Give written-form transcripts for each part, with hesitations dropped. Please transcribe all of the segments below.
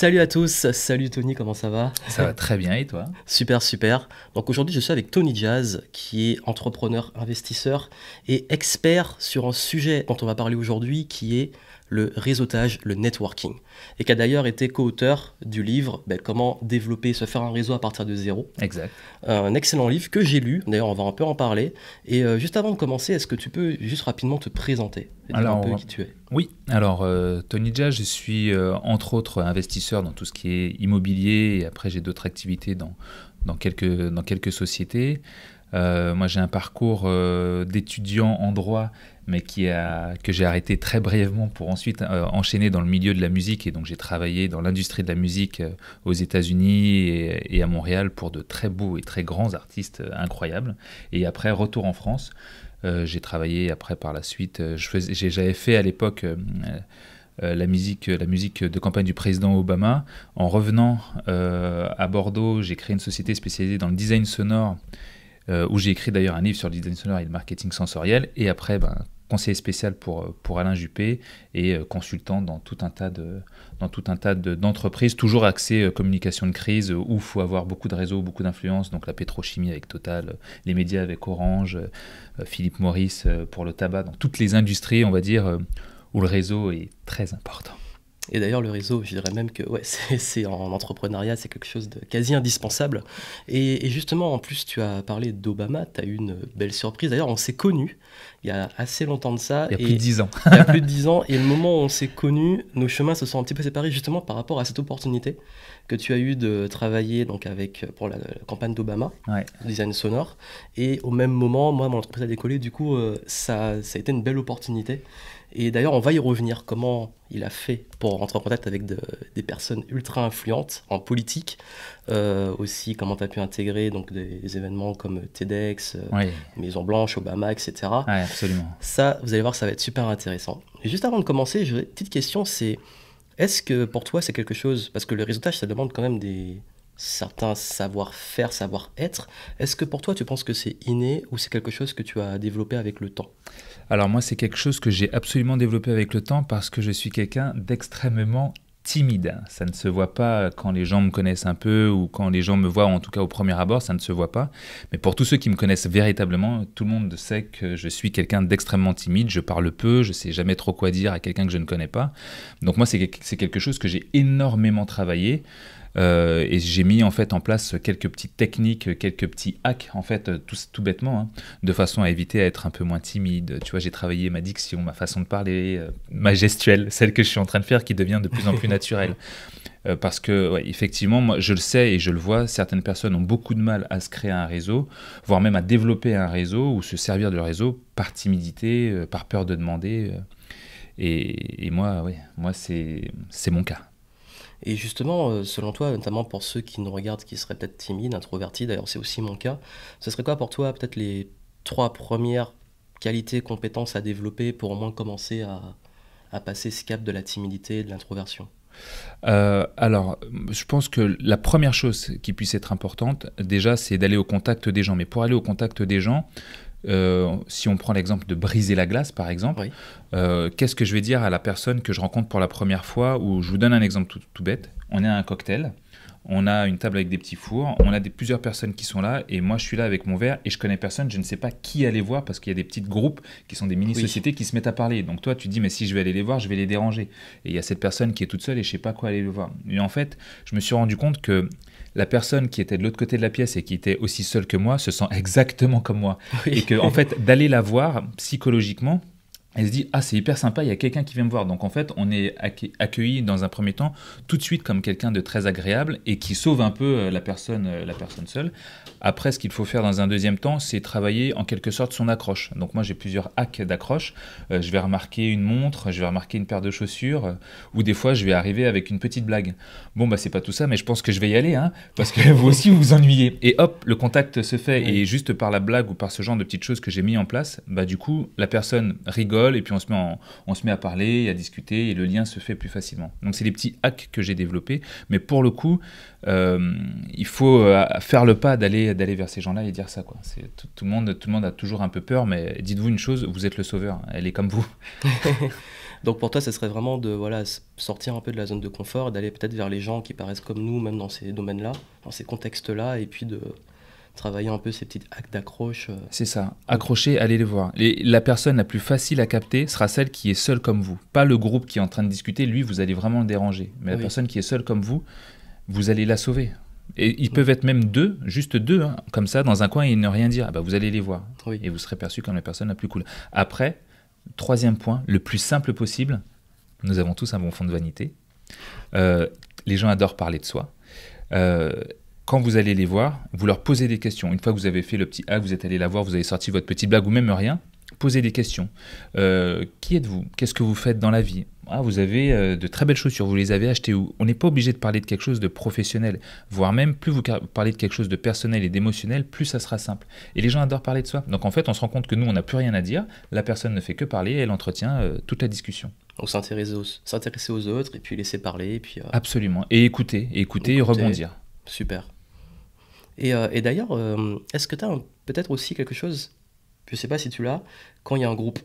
Salut à tous, salut Tony, comment ça va? Ça va très bien et toi? Super, super. Donc aujourd'hui, je suis avec Tony Jazz, qui est entrepreneur, investisseur et expert sur un sujet dont on va parler aujourd'hui, qui est le réseautage, le networking. Et qui a d'ailleurs été co-auteur du livre Comment développer, se faire un réseau à partir de zéro. Exact. Un excellent livre que j'ai lu, d'ailleurs on va un peu en parler. Et juste avant de commencer, est-ce que tu peux juste rapidement te présenter et dire un peu qui tu es? Oui, alors Tony Jazz, je suis entre autres investisseur dans tout ce qui est immobilier et après j'ai d'autres activités dans quelques sociétés. Moi j'ai un parcours d'étudiant en droit mais que j'ai arrêté très brièvement pour ensuite enchaîner dans le milieu de la musique, et donc j'ai travaillé dans l'industrie de la musique aux États-Unis et à Montréal pour de très beaux et très grands artistes incroyables, et après retour en France. J'ai travaillé après par la suite, j'avais fait à l'époque la musique de campagne du président Obama. En revenant à Bordeaux, j'ai créé une société spécialisée dans le design sonore, où j'ai écrit d'ailleurs un livre sur le design sonore et le marketing sensoriel, et après conseiller spécial pour Alain Juppé, et consultant dans tout un tas d'entreprises, toujours axé communication de crise, où il faut avoir beaucoup de réseaux, beaucoup d'influence, donc la pétrochimie avec Total, les médias avec Orange, Philip Morris pour le tabac, dans toutes les industries, on va dire, où le réseau est très important. Et d'ailleurs, le réseau, je dirais même que ouais, c'est en entrepreneuriat, c'est quelque chose de quasi indispensable. Et justement, en plus, tu as parlé d'Obama, tu as eu une belle surprise. D'ailleurs, on s'est connus il y a assez longtemps de ça. Il y a plus de 10 ans. Il y a plus de 10 ans. Et le moment où on s'est connus, nos chemins se sont un petit peu séparés justement par rapport à cette opportunité que tu as eu de travailler donc pour la campagne d'Obama, Ouais. design sonore. Et au même moment, moi, mon entreprise a décollé. Du coup, ça a été une belle opportunité. Et d'ailleurs, on va y revenir, comment il a fait pour rentrer en contact avec des personnes ultra influentes en politique, aussi comment tu as pu intégrer donc, des événements comme TEDx, Ouais. Maison Blanche, Obama, etc. Ouais, absolument. Ça, vous allez voir, ça va être super intéressant. Et juste avant de commencer, j'aurais une petite question, c'est est-ce que pour toi c'est quelque chose, parce que le réseautage ça demande quand même certains savoir-faire, savoir-être, est-ce que pour toi tu penses que c'est inné ou c'est quelque chose que tu as développé avec le temps? Alors moi, c'est quelque chose que j'ai absolument développé avec le temps, parce que je suis quelqu'un d'extrêmement timide. Ça ne se voit pas quand les gens me connaissent un peu, ou quand les gens me voient, en tout cas au premier abord, ça ne se voit pas. Mais pour tous ceux qui me connaissent véritablement, tout le monde sait que je suis quelqu'un d'extrêmement timide, je parle peu, je ne sais jamais trop quoi dire à quelqu'un que je ne connais pas. Donc moi, c'est quelque chose que j'ai énormément travaillé. Et j'ai mis en fait en place quelques petites techniques, quelques petits hacks en fait, tout bêtement, hein, de façon à éviter à être un peu moins timide. Tu vois, j'ai travaillé ma diction, ma façon de parler, ma gestuelle, celle que je suis en train de faire qui devient de plus en plus naturelle. Parce que ouais, effectivement, moi je le sais et je le vois, certaines personnes ont beaucoup de mal à se créer un réseau, voire même à développer un réseau ou se servir de réseau par timidité, par peur de demander. Et moi, ouais, moi c'est mon cas. Et justement, selon toi, notamment pour ceux qui nous regardent, qui seraient peut-être timides, introvertis, d'ailleurs c'est aussi mon cas, ce serait quoi pour toi peut-être les 3 premières qualités, compétences à développer pour au moins commencer à passer ce cap de la timidité et de l'introversion? Alors, je pense que la première chose qui puisse être importante, déjà, c'est d'aller au contact des gens. Mais pour aller au contact des gens, si on prend l'exemple de briser la glace, par exemple, Oui. qu'est-ce que je vais dire à la personne que je rencontre pour la première fois? Ou je vous donne un exemple tout bête. On est à un cocktail, on a une table avec des petits fours, on a plusieurs personnes qui sont là, et moi je suis là avec mon verre et je connais personne, je ne sais pas qui aller voir, parce qu'il y a des petits groupes qui sont des mini-sociétés qui se mettent à parler. Donc toi tu dis, mais si je vais aller les voir, je vais les déranger. Et il y a cette personne qui est toute seule et je ne sais pas quoi aller le voir. Et en fait, je me suis rendu compte que la personne qui était de l'autre côté de la pièce et qui était aussi seule que moi se sent exactement comme moi. Oui. Et que en fait, d'aller la voir psychologiquement, elle se dit, ah c'est hyper sympa, il y a quelqu'un qui vient me voir. Donc en fait, on est accueilli dans un premier temps tout de suite comme quelqu'un de très agréable et qui sauve un peu la personne seule. Après, ce qu'il faut faire dans un deuxième temps, c'est travailler en quelque sorte son accroche. Donc moi, j'ai plusieurs hacks d'accroche. Je vais remarquer une montre, je vais remarquer une paire de chaussures, ou des fois, je vais arriver avec une petite blague. Bon, bah c'est pas tout ça, mais je pense que je vais y aller, hein, parce que vous aussi, vous vous ennuyez. Et hop, le contact se fait. Oui. Et juste par la blague ou par ce genre de petites choses que j'ai mis en place, bah du coup, la personne rigole, et puis on se met à parler, à discuter, et le lien se fait plus facilement. Donc c'est des petits hacks que j'ai développés, mais pour le coup, il faut faire le pas d'aller vers ces gens-là et dire ça, quoi. Tout le monde a toujours un peu peur, mais dites-vous une chose, vous êtes le sauveur, elle est comme vous. Donc pour toi, ça serait vraiment de voilà, sortir un peu de la zone de confort et d'aller peut-être vers les gens qui paraissent comme nous, même dans ces domaines-là, dans ces contextes-là, et puis de travailler un peu ces petites actes d'accroche. C'est ça. Accrochez, allez les voir. La personne la plus facile à capter sera celle qui est seule comme vous. Pas le groupe qui est en train de discuter, lui, vous allez vraiment le déranger. Mais la personne qui est seule comme vous allez la sauver. Et ils peuvent être même deux, juste deux, hein, comme ça, dans un coin et ne rien dire. Ah bah, vous allez les voir. Et vous serez perçu comme la personne la plus cool. Après, troisième point, le plus simple possible, nous avons tous un bon fond de vanité. Les gens adorent parler de soi. Quand vous allez les voir, vous leur posez des questions. Une fois que vous avez fait le petit acte, vous êtes allé la voir, vous avez sorti votre petite blague ou même rien, posez des questions. Qui êtes-vous? Qu'est-ce que vous faites dans la vie? Vous avez de très belles chaussures, vous les avez achetées où? On n'est pas obligé de parler de quelque chose de professionnel, voire même plus vous parlez de quelque chose de personnel et d'émotionnel, plus ça sera simple. Et les gens adorent parler de soi. Donc en fait, on se rend compte que nous, on n'a plus rien à dire, la personne ne fait que parler et elle entretient toute la discussion. Donc s'intéresser aux autres et puis laisser parler. Et puis, Absolument. Et écouter et rebondir. Super. Et d'ailleurs, est-ce que tu as peut-être aussi quelque chose, je ne sais pas si tu l'as, quand il y a un groupe,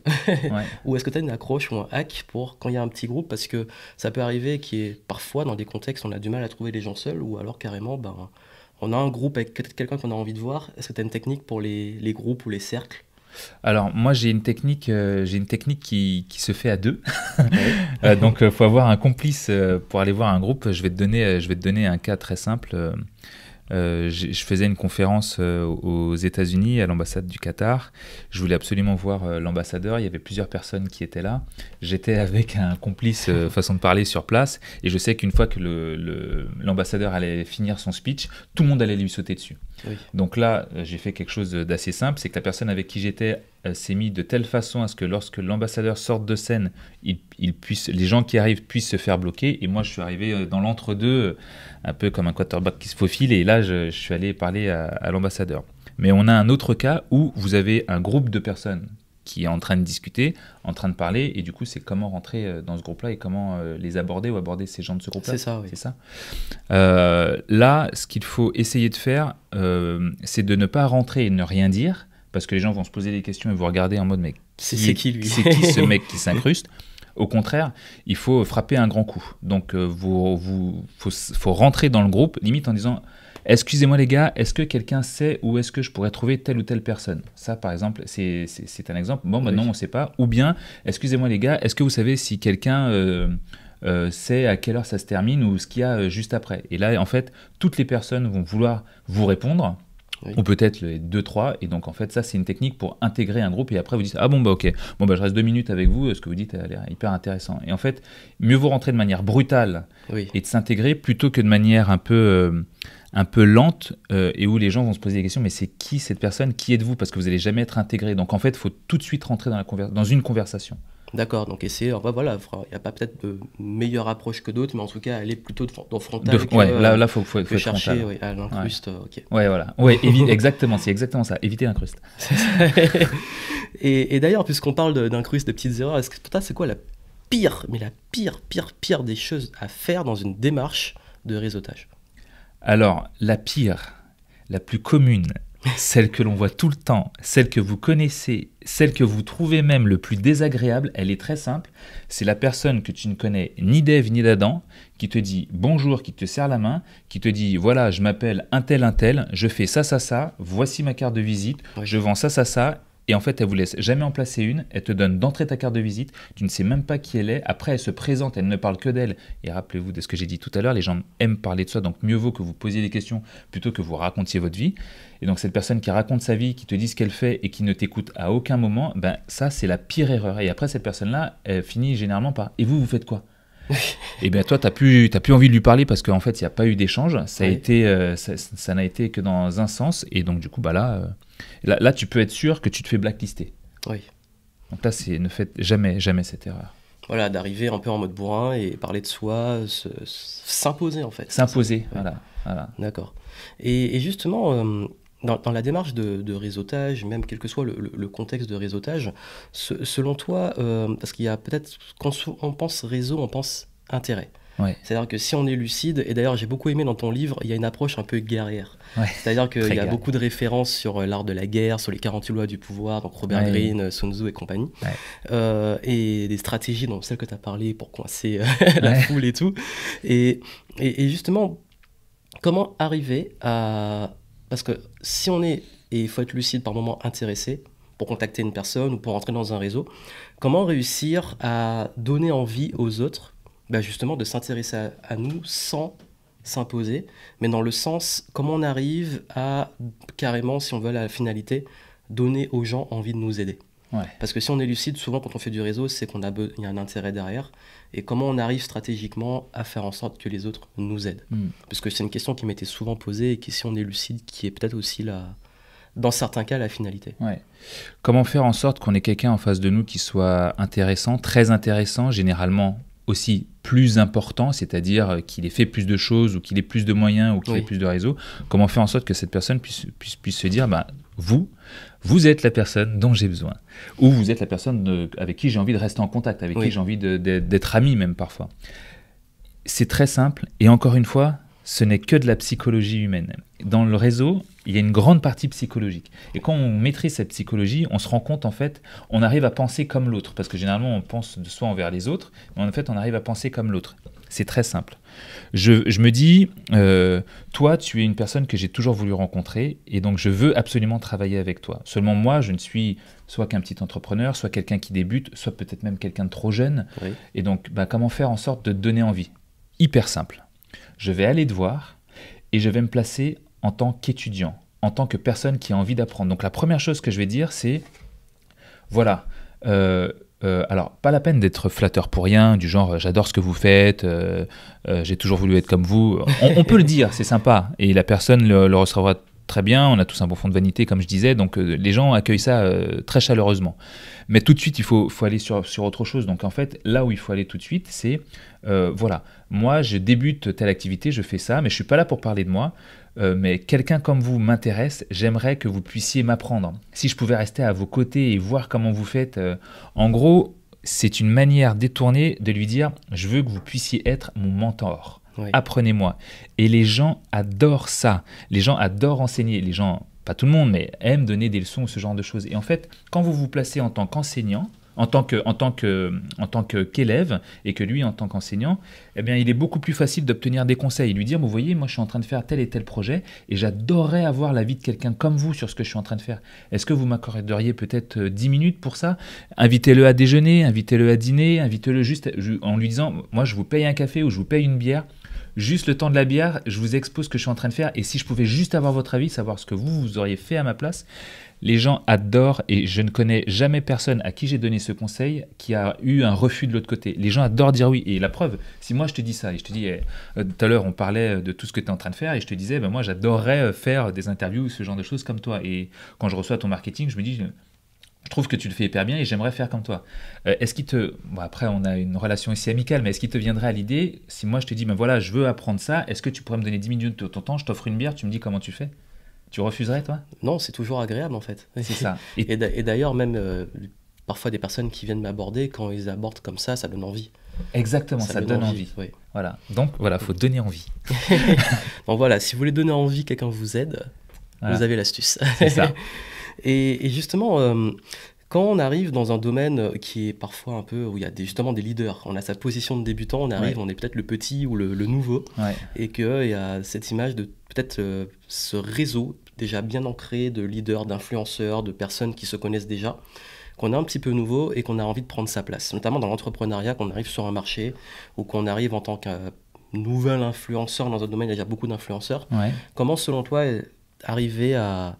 ou est-ce que tu as une accroche ou un hack pour quand il y a un petit groupe, parce que ça peut arriver qu'il y ait parfois dans des contextes on a du mal à trouver les gens seuls, ou alors carrément on a un groupe avec peut-être quelqu'un qu'on a envie de voir. Est-ce que tu as une technique pour les groupes ou les cercles? Alors moi j'ai une technique qui se fait à deux. Donc il faut avoir un complice pour aller voir un groupe. Je vais te donner un cas très simple. Je faisais une conférence aux États-Unis, à l'ambassade du Qatar. Je voulais absolument voir l'ambassadeur. Il y avait plusieurs personnes qui étaient là. J'étais avec un complice, façon de parler, sur place. Et je sais qu'une fois que l'ambassadeur allait finir son speech, tout le monde allait lui sauter dessus. Donc là, j'ai fait quelque chose d'assez simple. C'est que la personne avec qui j'étais s'est mis de telle façon à ce que lorsque l'ambassadeur sorte de scène, les gens qui arrivent puissent se faire bloquer. Et moi, je suis arrivé dans l'entre-deux, un peu comme un quarterback qui se faufile. Et là, je suis allé parler à l'ambassadeur. Mais on a un autre cas où vous avez un groupe de personnes qui est en train de discuter, en train de parler. Et du coup, c'est comment rentrer dans ce groupe-là et comment les aborder ou aborder ces gens de ce groupe-là. C'est ça, oui. C'est ça. Là, ce qu'il faut essayer de faire, c'est de ne pas rentrer et ne rien dire. Parce que les gens vont se poser des questions et vous regarder en mode mais c'est qui lui? C'est qui ce mec qui s'incruste? Au contraire, il faut frapper un grand coup. Donc faut rentrer dans le groupe, limite en disant excusez-moi les gars, est-ce que quelqu'un sait où est-ce que je pourrais trouver telle ou telle personne? Ça par exemple, c'est un exemple. Bon, non, on ne sait pas. Ou bien, excusez-moi les gars, est-ce que vous savez si quelqu'un sait à quelle heure ça se termine ou ce qu'il y a juste après? Et là, en fait, toutes les personnes vont vouloir vous répondre. Ou peut-être les 2-3, et donc en fait ça c'est une technique pour intégrer un groupe et après vous dites ah bon bah ok, bon bah je reste 2 minutes avec vous, ce que vous dites a l'air hyper intéressant. Et en fait mieux vaut rentrer de manière brutale et de s'intégrer plutôt que de manière un peu lente et où les gens vont se poser des questions mais c'est qui cette personne, qui êtes-vous, parce que vous n'allez jamais être intégré. Donc en fait il faut tout de suite rentrer dans une conversation. D'accord, donc essayer, voilà, il n'y a pas peut-être de meilleure approche que d'autres, mais en tout cas, aller plutôt dans frontal là, faut être chercher frontal. à l'incruste. Ok. Ouais, voilà. Exactement, c'est exactement ça, éviter l'incruste. Et d'ailleurs, puisqu'on parle d'incruste, de petites erreurs, est-ce que pour toi, c'est quoi la pire des choses à faire dans une démarche de réseautage? Alors, la pire, la plus commune, celle que l'on voit tout le temps, celle que vous connaissez, celle que vous trouvez même le plus désagréable, elle est très simple. C'est la personne que tu ne connais ni d'Ève ni d'Adam, qui te dit bonjour, qui te serre la main, qui te dit voilà, je m'appelle un tel, je fais ça, voici ma carte de visite, je vends ça. Et en fait, elle vous laisse jamais en placer une, elle te donne d'entrée ta carte de visite, tu ne sais même pas qui elle est, après elle se présente, elle ne parle que d'elle. Et rappelez-vous de ce que j'ai dit tout à l'heure, les gens aiment parler de soi, donc mieux vaut que vous posiez des questions plutôt que vous racontiez votre vie. Et donc cette personne qui raconte sa vie, qui te dit ce qu'elle fait et qui ne t'écoute à aucun moment, ça c'est la pire erreur. Et après cette personne-là, elle finit généralement par « et vous faites quoi ?» Et bien toi, t'as plus envie de lui parler parce qu'en fait, il n'y a pas eu d'échange. Ça n'a été que dans un sens. Et donc du coup, là, tu peux être sûr que tu te fais blacklister. Oui. Donc là, ne faites jamais cette erreur. Voilà, d'arriver un peu en mode bourrin et parler de soi, s'imposer en fait. S'imposer, voilà. D'accord. Et justement, dans la démarche de réseautage, même quel que soit le contexte de réseautage, selon toi, parce qu'il y a peut-être, quand on pense réseau, on pense intérêt. Ouais. C'est-à-dire que si on est lucide, et d'ailleurs j'ai beaucoup aimé dans ton livre, il y a une approche un peu guerrière. Ouais. C'est-à-dire qu'il y a guerrier. beaucoup de références sur l'art de la guerre, sur les 48 lois du pouvoir, donc Robert Ouais. Greene, Sun Tzu et compagnie. Et des stratégies, donc celles que tu as parlé pour coincer la foule et tout. Et justement, comment arriver à... Parce que si on est, et il faut être lucide par moment, intéressé pour contacter une personne ou pour entrer dans un réseau, comment réussir à donner envie aux autres justement de s'intéresser à nous sans s'imposer, mais dans le sens comment on arrive à carrément, si on veut à la finalité, donner aux gens envie de nous aider. Ouais. Parce que si on est lucide, souvent quand on fait du réseau, c'est qu'il y a un intérêt derrière. Et comment on arrive stratégiquement à faire en sorte que les autres nous aident. Parce que c'est une question qui m'était souvent posée et qui, si on est lucide, qui est peut-être aussi dans certains cas, la finalité. Ouais. Comment faire en sorte qu'on ait quelqu'un en face de nous qui soit intéressant, très intéressant, généralement aussi plus important, c'est-à-dire qu'il ait fait plus de choses ou qu'il ait plus de moyens ou qu'il ait plus de réseaux. Comment faire en sorte que cette personne puisse se dire vous êtes la personne dont j'ai besoin, ou vous êtes la personne avec qui j'ai envie de rester en contact, avec qui j'ai envie d'être ami même parfois. C'est très simple, et encore une fois, ce n'est que de la psychologie humaine. Dans le réseau, il y a une grande partie psychologique. Et quand on maîtrise cette psychologie, on se rend compte, en fait, on arrive à penser comme l'autre. Parce que généralement, on pense de soi envers les autres, mais en fait, on arrive à penser comme l'autre. C'est très simple. Je me dis, toi, tu es une personne que j'ai toujours voulu rencontrer, et donc je veux absolument travailler avec toi. Seulement moi, je ne suis soit qu'un petit entrepreneur, soit quelqu'un qui débute, soit peut-être même quelqu'un de trop jeune. Oui. Et donc, comment faire en sorte de te donner envie ? Hyper simple. Je vais aller te voir et je vais me placer en tant qu'étudiant, en tant que personne qui a envie d'apprendre. Donc la première chose que je vais dire, c'est, voilà, alors pas la peine d'être flatteur pour rien, du genre j'adore ce que vous faites, j'ai toujours voulu être comme vous. On peut le dire, c'est sympa, et la personne le recevra très bien, on a tous un bon fond de vanité, comme je disais, donc les gens accueillent ça très chaleureusement. Mais tout de suite, il faut aller sur autre chose. Donc en fait, là où il faut aller tout de suite, c'est, voilà, moi je débute telle activité, je fais ça, mais je ne suis pas là pour parler de moi, mais quelqu'un comme vous m'intéresse, j'aimerais que vous puissiez m'apprendre. Si je pouvais rester à vos côtés et voir comment vous faites, en gros, c'est une manière détournée de lui dire, je veux que vous puissiez être mon mentor. Oui. Apprenez-moi. Et les gens adorent ça. Les gens adorent enseigner. Les gens, pas tout le monde, mais aiment donner des leçons ou ce genre de choses. Et en fait, quand vous vous placez en tant qu'enseignant, en tant qu'élève, et que lui en tant qu'enseignant, eh bien, il est beaucoup plus facile d'obtenir des conseils. Lui dire, vous voyez, moi je suis en train de faire tel et tel projet, et j'adorerais avoir l'avis de quelqu'un comme vous sur ce que je suis en train de faire. Est-ce que vous m'accorderiez peut-être 10 minutes pour ça ? Invitez-le à déjeuner, invitez-le à dîner, invitez-le juste en lui disant, moi je vous paye un café ou je vous paye une bière. Juste le temps de la bière, je vous expose ce que je suis en train de faire, et si je pouvais juste avoir votre avis, savoir ce que vous auriez fait à ma place. Les gens adorent, et je ne connais jamais personne à qui j'ai donné ce conseil qui a eu un refus de l'autre côté. Les gens adorent dire oui, et la preuve, si moi je te dis ça, et je te dis, tout à l'heure on parlait de tout ce que tu es en train de faire, et je te disais, moi j'adorerais faire des interviews, ce genre de choses comme toi, et quand je reçois ton marketing, je me dis, je trouve que tu le fais hyper bien et j'aimerais faire comme toi. Est-ce qu'il te... Bon, après, on a une relation ici amicale, mais est-ce qu'il te viendrait à l'idée, si moi je te dis, voilà, je veux apprendre ça, est-ce que tu pourrais me donner 10 minutes de ton temps, je t'offre une bière, tu me dis comment tu fais ? Tu refuserais, toi ? Non, c'est toujours agréable, en fait. C'est ça. Et d'ailleurs, même parfois des personnes qui viennent m'aborder, quand ils abordent comme ça donne envie. Exactement, ça donne envie. Oui. Voilà. Donc, voilà, il faut donner envie. Donc voilà, si vous voulez donner envie, quelqu'un vous aide, voilà. Vous avez l'astuce. C'est ça. Et justement, quand on arrive dans un domaine qui est parfois un peu, où il y a justement des leaders, on a sa position de débutant, on arrive, on est peut-être le petit ou le nouveau, et qu'il y a cette image de peut-être ce réseau déjà bien ancré de leaders, d'influenceurs, de personnes qui se connaissent déjà, qu'on est un petit peu nouveau et qu'on a envie de prendre sa place, notamment dans l'entrepreneuriat, qu'on arrive sur un marché ou qu'on arrive en tant que nouvel influenceur dans un domaine, il y a déjà beaucoup d'influenceurs. Comment, selon toi, arriver à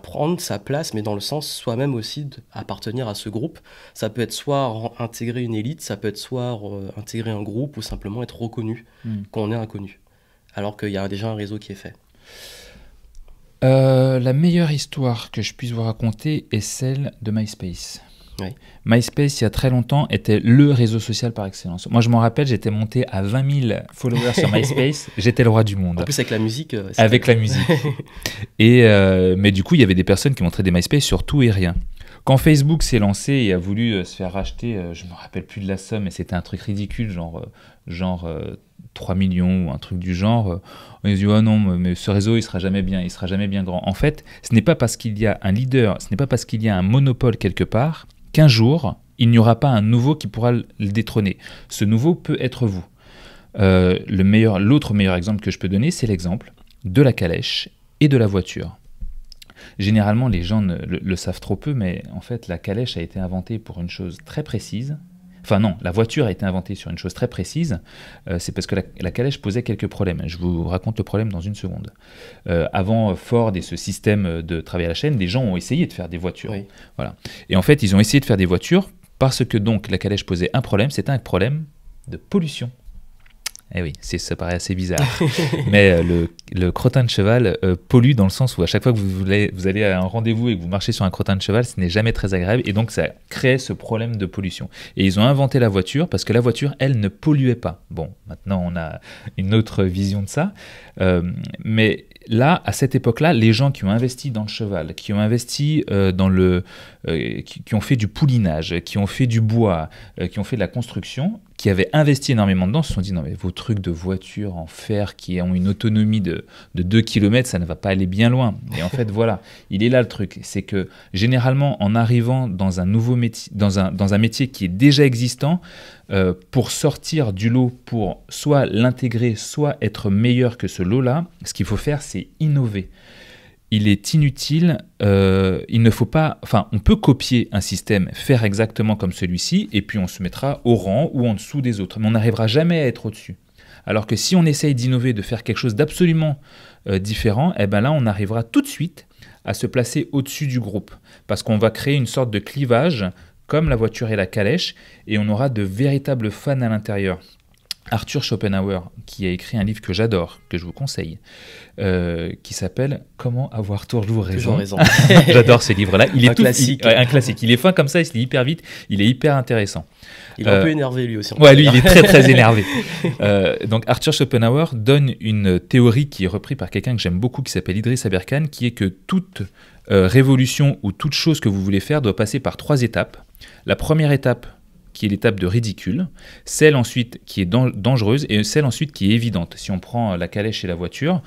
prendre sa place, mais dans le sens soi-même aussi d'appartenir à ce groupe. Ça peut être soit intégrer une élite, ça peut être soit intégrer un groupe ou simplement être reconnu quand on est inconnu, alors qu'il y a déjà un réseau qui est fait. La meilleure histoire que je puisse vous raconter est celle de MySpace. Oui. MySpace, il y a très longtemps, était le réseau social par excellence. Moi, je m'en rappelle, j'étais monté à 20 000 followers sur MySpace. J'étais le roi du monde. En plus, avec la musique. Avec la musique. Et, mais du coup, il y avait des personnes qui montraient des MySpace sur tout et rien. Quand Facebook s'est lancé et a voulu se faire racheter, je ne me rappelle plus de la somme, mais c'était un truc ridicule, genre 3 millions ou un truc du genre. On a dit, oh non, mais ce réseau, il sera jamais bien grand. En fait, ce n'est pas parce qu'il y a un leader, ce n'est pas parce qu'il y a un monopole quelque part, qu'un jour, il n'y aura pas un nouveau qui pourra le détrôner. Ce nouveau peut être vous. L'autre meilleur exemple que je peux donner, c'est l'exemple de la calèche et de la voiture. Généralement, les gens le savent trop peu, mais en fait, la calèche a été inventée pour une chose très précise. Enfin non, la voiture a été inventée sur une chose très précise. C'est parce que la calèche posait quelques problèmes. Je vous raconte le problème dans une seconde. Avant Ford et ce système de travail à la chaîne, des gens ont essayé de faire des voitures. Oui. Voilà. Et en fait, ils ont essayé de faire des voitures parce que donc la calèche posait un problème. C'était un problème de pollution. Eh oui, ça paraît assez bizarre. Mais le crottin de cheval pollue dans le sens où à chaque fois que vous allez à un rendez-vous et que vous marchez sur un crottin de cheval, ce n'est jamais très agréable. Et donc, ça crée ce problème de pollution. Et ils ont inventé la voiture parce que la voiture, elle, ne polluait pas. Bon, maintenant, on a une autre vision de ça. Mais là, à cette époque-là, les gens qui ont investi dans le cheval, qui ont investi qui ont fait du poulinage, qui ont fait du bois, qui ont fait de la construction, qui avaient investi énormément dedans, se sont dit non mais vos trucs de voitures en fer qui ont une autonomie de 2 km, ça ne va pas aller bien loin. Et en fait voilà, il est là le truc, c'est que généralement en arrivant dans un nouveau métier, dans un métier qui est déjà existant, pour sortir du lot, pour soit l'intégrer, soit être meilleur que ce lot-là, ce qu'il faut faire c'est innover. Il est inutile, il ne faut pas, enfin, on peut copier un système, faire exactement comme celui-ci, et puis on se mettra au rang ou en dessous des autres, mais on n'arrivera jamais à être au-dessus. Alors que si on essaye d'innover, de faire quelque chose d'absolument différent, eh ben là, on arrivera tout de suite à se placer au-dessus du groupe, parce qu'on va créer une sorte de clivage, comme la voiture et la calèche, et on aura de véritables fans à l'intérieur. Arthur Schopenhauer, qui a écrit un livre que j'adore, que je vous conseille, qui s'appelle « Comment avoir toujours raison ». J'adore ce livre-là. Il est un classique. Un classique. Il est fin comme ça, il se lit hyper vite, il est hyper intéressant. Il est un peu énervé lui aussi. Ouais, lui, il est très très énervé. Donc Arthur Schopenhauer donne une théorie qui est reprise par quelqu'un que j'aime beaucoup, qui s'appelle Idriss Aberkan, qui est que toute révolution ou toute chose que vous voulez faire doit passer par 3 étapes. La première étape, qui est l'étape de ridicule, celle ensuite qui est dangereuse et celle ensuite qui est évidente. Si on prend la calèche et la voiture,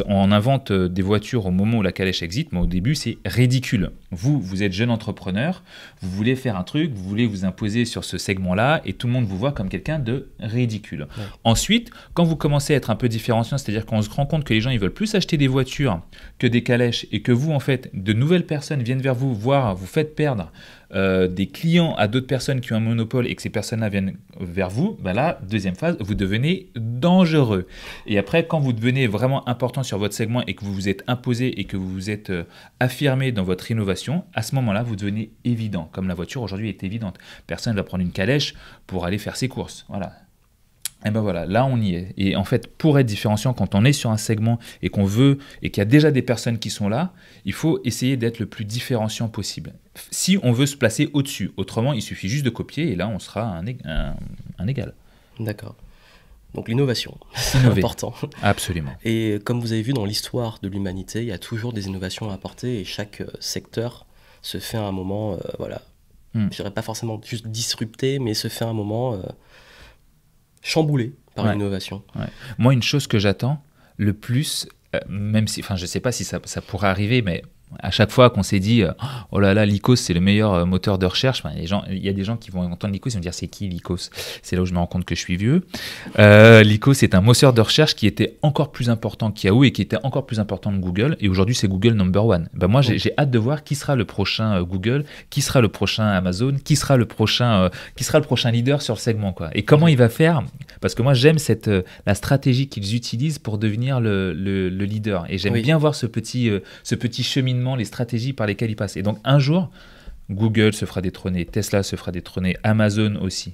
on invente des voitures au moment où la calèche existe, mais au début c'est ridicule. Vous êtes jeune entrepreneur, vous voulez faire un truc, vous voulez vous imposer sur ce segment-là et tout le monde vous voit comme quelqu'un de ridicule. Ouais. Ensuite, quand vous commencez à être un peu différenciant, c'est-à-dire qu'on se rend compte que les gens ils veulent plus acheter des voitures que des calèches et que vous en fait, de nouvelles personnes viennent vers vous, voire vous faites perdre des clients à d'autres personnes qui ont un monopole et que ces personnes-là viennent vers vous, ben là, deuxième phase, vous devenez dangereux. Et après, quand vous devenez vraiment important sur votre segment et que vous vous êtes imposé et que vous vous êtes affirmé dans votre innovation, à ce moment-là, vous devenez évident, comme la voiture aujourd'hui est évidente. Personne ne va prendre une calèche pour aller faire ses courses. Voilà. Et ben voilà, là on y est. Et en fait, pour être différenciant, quand on est sur un segment et qu'on veut, et qu'il y a déjà des personnes qui sont là, il faut essayer d'être le plus différenciant possible. Si on veut se placer au-dessus, autrement il suffit juste de copier et là on sera un égal. D'accord. Donc l'innovation, c'est important. Absolument. Et comme vous avez vu dans l'histoire de l'humanité, il y a toujours des innovations à apporter et chaque secteur se fait à un moment, je dirais pas forcément juste disrupté, mais se fait à un moment... chamboulé par l'innovation. Ouais. Moi, une chose que j'attends le plus, même si, je ne sais pas si ça pourrait arriver, mais à chaque fois qu'on s'est dit « Oh là là, Lycos, c'est le meilleur moteur de recherche », il y a des gens qui vont entendre Lycos et vont dire « C'est qui Lycos ?» C'est là où je me rends compte que je suis vieux. Lycos, c'est un moteur de recherche qui était encore plus important qu'Yahoo et qui était encore plus important que Google. Et aujourd'hui, c'est Google #1. Moi, j'ai hâte de voir qui sera le prochain Google, qui sera le prochain Amazon, qui sera le prochain leader sur le segment, quoi. Et comment il va faire ? Parce que moi, j'aime la stratégie qu'ils utilisent pour devenir le leader. Et j'aime bien voir ce petit cheminement, les stratégies par lesquelles ils passent. Et donc, un jour, Google se fera détrôner, Tesla se fera détrôner, Amazon aussi.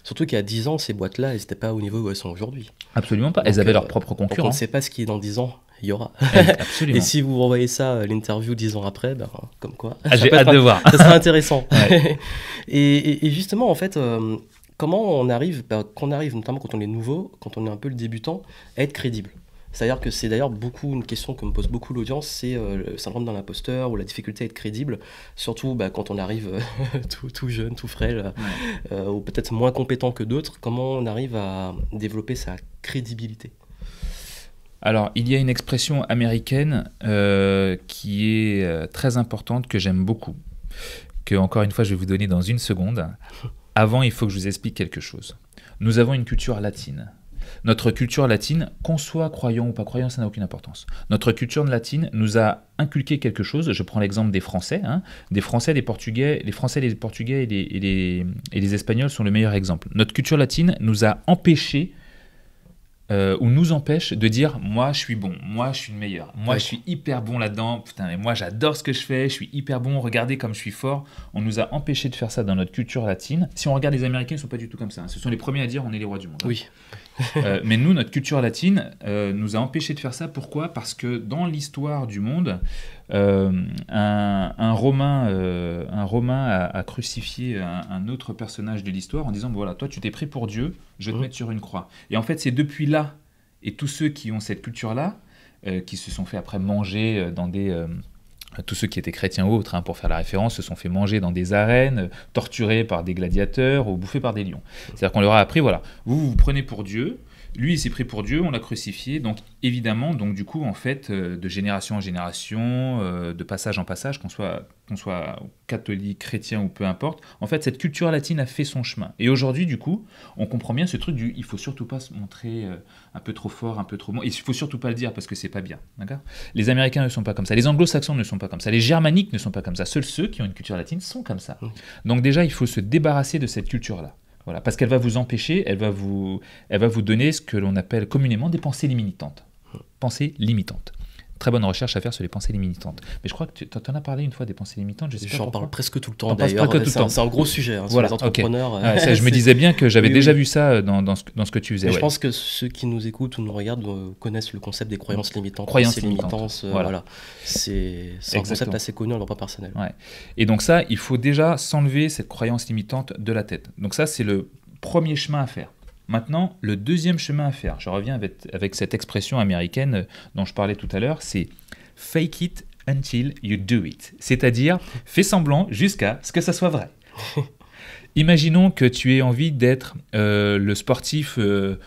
Surtout qu'il y a 10 ans, ces boîtes-là, elles n'étaient pas au niveau où elles sont aujourd'hui. Absolument pas. Elles avaient leur propre concurrent. On ne sait pas ce qui est dans 10 ans. Il y aura. Absolument. Et si vous renvoyez ça à l'interview 10 ans après, comme quoi. J'ai hâte de voir. Ça sera intéressant. Ouais. et justement, en fait, comment on arrive, qu'on arrive, notamment quand on est nouveau, quand on est un peu le débutant, à être crédible. C'est-à-dire que c'est d'ailleurs beaucoup une question que me pose beaucoup l'audience, c'est le syndrome de l'imposteur ou la difficulté à être crédible, surtout quand on arrive tout jeune, tout frêle, ou peut-être moins compétent que d'autres. Comment on arrive à développer sa crédibilité? Alors, il y a une expression américaine qui est très importante, que j'aime beaucoup, que, encore une fois, je vais vous donner dans une seconde. Avant, il faut que je vous explique quelque chose. Nous avons une culture latine. Notre culture latine, qu'on soit croyant ou pas croyant, ça n'a aucune importance. Notre culture latine nous a inculqué quelque chose. Je prends l'exemple des Français. Des Français, des Portugais. Les Français, les Portugais et les Espagnols sont le meilleur exemple. Notre culture latine nous a empêchés ou nous empêche de dire moi je suis bon, moi je suis le meilleur, moi je suis hyper bon là-dedans, putain mais moi j'adore ce que je fais, je suis hyper bon, regardez comme je suis fort. On nous a empêché de faire ça dans notre culture latine. Si on regarde les Américains, ils ne sont pas du tout comme ça, ce sont les premiers à dire on est les rois du monde. Oui. Mais nous, notre culture latine nous a empêché de faire ça. Pourquoi ? Parce que dans l'histoire du monde, un Romain a crucifié un autre personnage de l'histoire en disant voilà, toi tu t'es pris pour Dieu, je vais te mettre sur une croix. Et en fait, c'est depuis là, et tous ceux qui ont cette culture-là, qui se sont fait après manger dans des... tous ceux qui étaient chrétiens ou autres, pour faire la référence, se sont fait manger dans des arènes, torturés par des gladiateurs ou bouffés par des lions. C'est-à-dire qu'on leur a appris, voilà, vous prenez pour Dieu, lui il s'est pris pour Dieu, on l'a crucifié, donc évidemment, donc du coup, en fait, de génération en génération, de passage en passage, qu'on soit catholique, chrétien ou peu importe, en fait, cette culture latine a fait son chemin. Et aujourd'hui, du coup, on comprend bien ce truc du il faut surtout pas se montrer un peu trop fort, un peu trop bon, il faut surtout pas le dire parce que c'est pas bien, d'accord ? Les Américains ne sont pas comme ça, les Anglo-Saxons ne sont pas comme ça, les Germaniques ne sont pas comme ça, seuls ceux qui ont une culture latine sont comme ça. Donc déjà, il faut se débarrasser de cette culture-là. Voilà, parce qu'elle va vous empêcher, elle va vous donner ce que l'on appelle communément des pensées limitantes. Pensées limitantes. Très bonne recherche à faire sur les pensées limitantes. Mais je crois que tu en as parlé une fois des pensées limitantes. J'en parle presque tout le temps d'ailleurs. C'est un gros sujet sur voilà, les entrepreneurs. Okay. Ça, je me disais bien que j'avais déjà vu ça dans ce que tu faisais. Je pense que ceux qui nous écoutent ou nous regardent connaissent le concept des croyances limitantes. Croyances limitantes. Voilà. C'est un concept assez connu en droit personnel. Ouais. Et donc ça, il faut déjà s'enlever cette croyance limitante de la tête. Donc ça, c'est le premier chemin à faire. Maintenant, le deuxième chemin à faire, je reviens avec cette expression américaine dont je parlais tout à l'heure, c'est « fake it until you do it ». C'est-à-dire, fais semblant jusqu'à ce que ça soit vrai. Imaginons que tu aies envie d'être le sportif le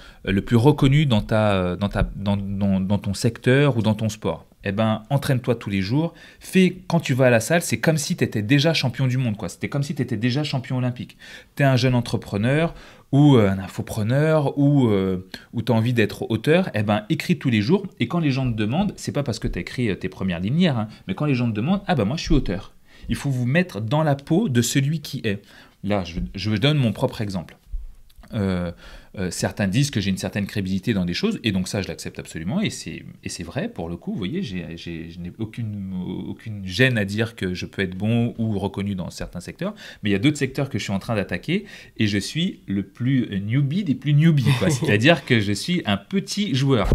plus reconnu dans ton secteur ou dans ton sport. Eh ben, entraîne-toi tous les jours. Quand tu vas à la salle, c'est comme si tu étais déjà champion du monde, quoi. C'était comme si tu étais déjà champion olympique. Tu es un jeune entrepreneur ou un infopreneur ou tu as envie d'être auteur, eh ben, écris tous les jours. Et quand les gens te demandent, c'est pas parce que tu as écrit tes premières lignes hier, mais quand les gens te demandent, ah ben moi je suis auteur. Il faut vous mettre dans la peau de celui qui est. Là, je donne mon propre exemple. Certains disent que j'ai une certaine crédibilité dans des choses, et donc ça, je l'accepte absolument, et c'est vrai, pour le coup, vous voyez, je n'ai aucune gêne à dire que je peux être bon ou reconnu dans certains secteurs, mais il y a d'autres secteurs que je suis en train d'attaquer, et je suis le plus newbie des plus newbies, quoi. C'est-à-dire que je suis un petit joueur,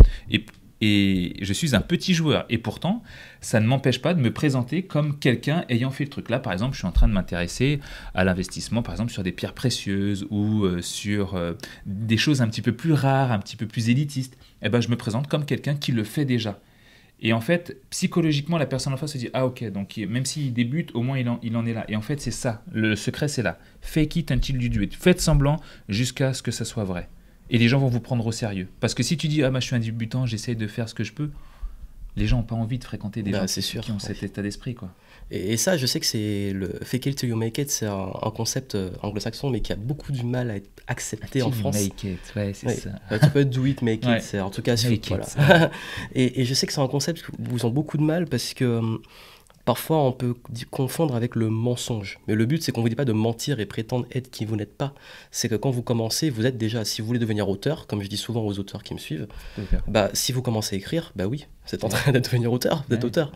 et je suis un petit joueur, et pourtant, ça ne m'empêche pas de me présenter comme quelqu'un ayant fait le truc. Là, par exemple, je suis en train de m'intéresser à l'investissement, par exemple, sur des pierres précieuses ou sur des choses un petit peu plus rares, un petit peu plus élitistes. Eh ben, je me présente comme quelqu'un qui le fait déjà. Et en fait, psychologiquement, la personne en face se dit « Ah ok, donc même s'il débute, au moins il en est là. » Et en fait, c'est ça. Le secret, c'est là. Fake it until you do it. Faites semblant jusqu'à ce que ça soit vrai. Et les gens vont vous prendre au sérieux. Parce que si tu dis « Ah, je suis un débutant, j'essaye de faire ce que je peux », les gens n'ont pas envie de fréquenter des gens qui ont cet état d'esprit, quoi. Et ça, je sais que c'est le fake it till you make it, c'est un concept anglo-saxon, mais qui a beaucoup du mal à être accepté en France. Make it, ouais, c'est ça. Tu peux do it, make it, c'est en tout cas voilà. Et je sais que c'est un concept où vous ont beaucoup de mal parce que parfois on peut confondre avec le mensonge. Mais le but, c'est qu'on ne vous dit pas de mentir et prétendre être qui vous n'êtes pas. C'est que quand vous commencez, vous êtes déjà, si vous voulez devenir auteur, comme je dis souvent aux auteurs qui me suivent, si vous commencez à écrire, oui, vous êtes en train de devenir auteur, d'être auteur.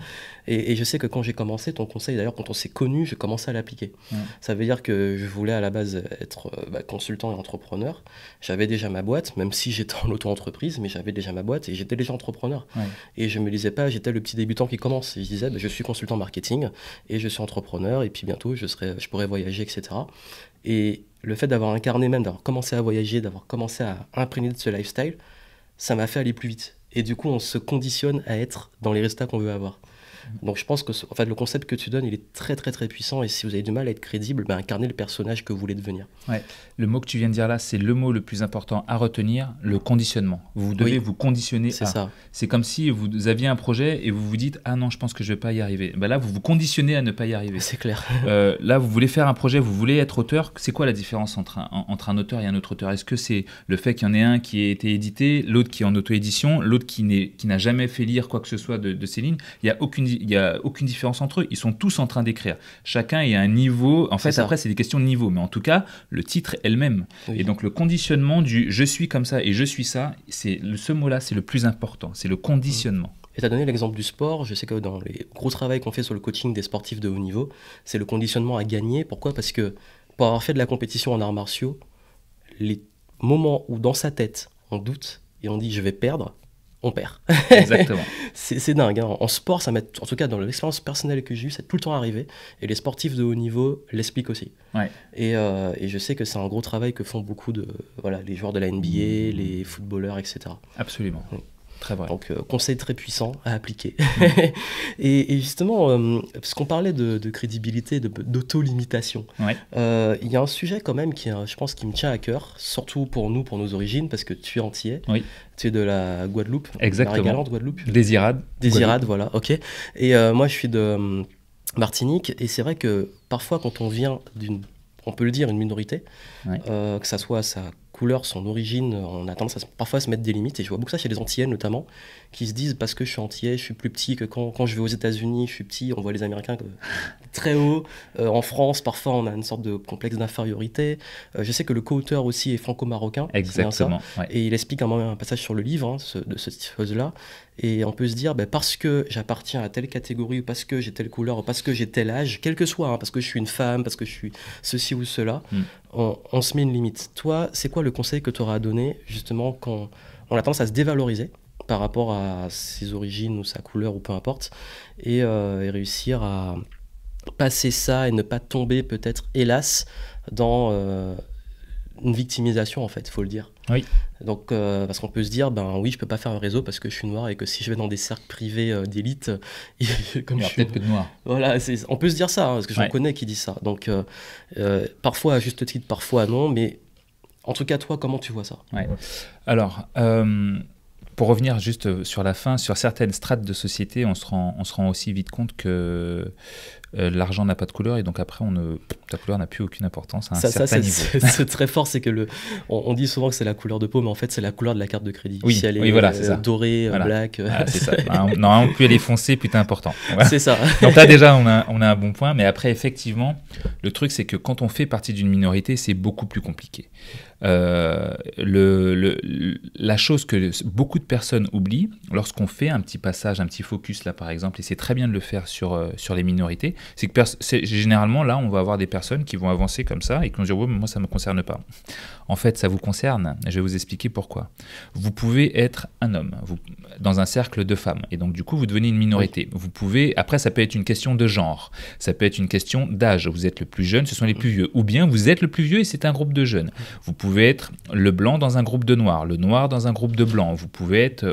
Et je sais que quand j'ai commencé, ton conseil, d'ailleurs, quand on s'est connus, j'ai commencé à l'appliquer. Ça veut dire que je voulais à la base être consultant et entrepreneur. J'avais déjà ma boîte, même si j'étais en auto-entreprise, mais j'avais déjà ma boîte et j'étais déjà entrepreneur. Et je me disais pas, j'étais le petit débutant qui commence. Je disais, je suis consultant marketing et je suis entrepreneur et puis bientôt, je pourrais voyager, etc. Et le fait d'avoir incarné même, d'avoir commencé à voyager, d'avoir commencé à imprégner de ce lifestyle, ça m'a fait aller plus vite. et du coup, on se conditionne à être dans les résultats qu'on veut avoir. Donc je pense que en fait, le concept que tu donnes, il est très très très puissant, et si vous avez du mal à être crédible, incarnez le personnage que vous voulez devenir. Ouais. Le mot que tu viens de dire là, c'est le mot le plus important à retenir, le conditionnement. Vous devez vous conditionner c'est ça. C'est comme si vous aviez un projet et vous vous dites « Ah non, je pense que je ne vais pas y arriver ». Là, vous vous conditionnez à ne pas y arriver. C'est clair. Là, vous voulez faire un projet, vous voulez être auteur. C'est quoi la différence entre un auteur et un autre auteur? Est-ce que c'est le fait qu'il y en ait un qui ait été édité, l'autre qui est en auto-édition, l'autre qui n'a jamais fait lire quoi que ce soit de ces lignes? Il n'y a aucune différence entre eux. Ils sont tous en train d'écrire. Chacun est à un niveau. En fait, après, c'est des questions de niveau. Mais en tout cas, le titre est le même. Oui. Et donc, le conditionnement du « je suis comme ça et je suis ça », ce mot-là, c'est le plus important. C'est le conditionnement. Et tu as donné l'exemple du sport. Je sais que dans les gros travaux qu'on fait sur le coaching des sportifs de haut niveau, c'est le conditionnement à gagner. Pourquoi? Parce que pour avoir fait de la compétition en arts martiaux, les moments où dans sa tête, on doute et on dit « je vais perdre », on perd. Exactement. c'est dingue. Hein. En sport, ça en tout cas dans l'expérience personnelle que j'ai eue, ça a tout le temps arrivé. Et les sportifs de haut niveau l'expliquent aussi. Ouais. Et je sais que c'est un gros travail que font beaucoup les joueurs de la NBA, les footballeurs, etc. Absolument. Oui. Très vrai. Donc, conseil très puissant à appliquer. Et justement, parce qu'on parlait de crédibilité, d'auto-limitation, il y a un sujet quand même qui, je pense, qui me tient à cœur, surtout pour nous, pour nos origines, parce que tu es antillais, tu es de la Guadeloupe. Exactement. Marie-Galante, Guadeloupe. Désirade, voilà, ok. Et moi, je suis de Martinique, et c'est vrai que parfois, quand on vient on peut le dire, une minorité, que ça soit sa couleur, son origine, on a tendance parfois à se mettre des limites, et je vois beaucoup ça chez les Antillais notamment, qui se disent parce que je suis antillais, je suis plus petit que quand je vais aux États-Unis, je suis petit, on voit les Américains très haut. En France, parfois on a une sorte de complexe d'infériorité. Je sais que le co-auteur aussi est franco-marocain. Exactement. Ouais. Et il explique un passage sur le livre de cette chose-là. Et on peut se dire, parce que j'appartiens à telle catégorie, ou parce que j'ai telle couleur, ou parce que j'ai tel âge, quel que soit, parce que je suis une femme, parce que je suis ceci ou cela, on se met une limite. Toi, c'est quoi le conseil que tu auras à donner, justement, quand on a tendance à se dévaloriser par rapport à ses origines ou sa couleur, ou peu importe, et réussir à passer ça et ne pas tomber, peut-être, hélas, dans une victimisation, en fait, il faut le dire. Oui. Donc, parce qu'on peut se dire, oui, je peux pas faire un réseau parce que je suis noir, et que si je vais dans des cercles privés d'élite, comme il y a peut-être peu de noirs. Voilà, on peut se dire ça, parce que j'en connais qui disent ça. Donc, parfois à juste titre, parfois non, mais en tout cas, toi, comment tu vois ça? Alors, pour revenir juste sur la fin, sur certaines strates de société, on se rend aussi vite compte que l'argent n'a pas de couleur, et donc après, ta couleur n'a plus aucune importance à un certain niveau. C'est très fort, c'est que on dit souvent que c'est la couleur de peau, mais en fait, c'est la couleur de la carte de crédit. Oui, si elle est dorée, voilà. black... c'est ça. Normalement, plus elle est foncée, plus t'es important. Voilà. C'est ça. Donc là, déjà, on a un bon point, mais après, effectivement, le truc, c'est que quand on fait partie d'une minorité, c'est beaucoup plus compliqué. La chose que beaucoup de personnes oublient lorsqu'on fait un petit passage, un petit focus là par exemple, et c'est très bien de le faire sur les minorités, c'est que généralement là on va avoir des personnes qui vont avancer comme ça et qui vont dire moi ça ne me concerne pas. En fait ça vous concerne, je vais vous expliquer pourquoi. Vous pouvez être un homme dans un cercle de femmes, et donc du coup vous devenez une minorité. Vous pouvez, après ça peut être une question de genre, ça peut être une question d'âge, vous êtes le plus jeune, ce sont les plus vieux, ou bien vous êtes le plus vieux et c'est un groupe de jeunes. Vous pouvez être le blanc dans un groupe de noirs, le noir dans un groupe de blancs, vous pouvez être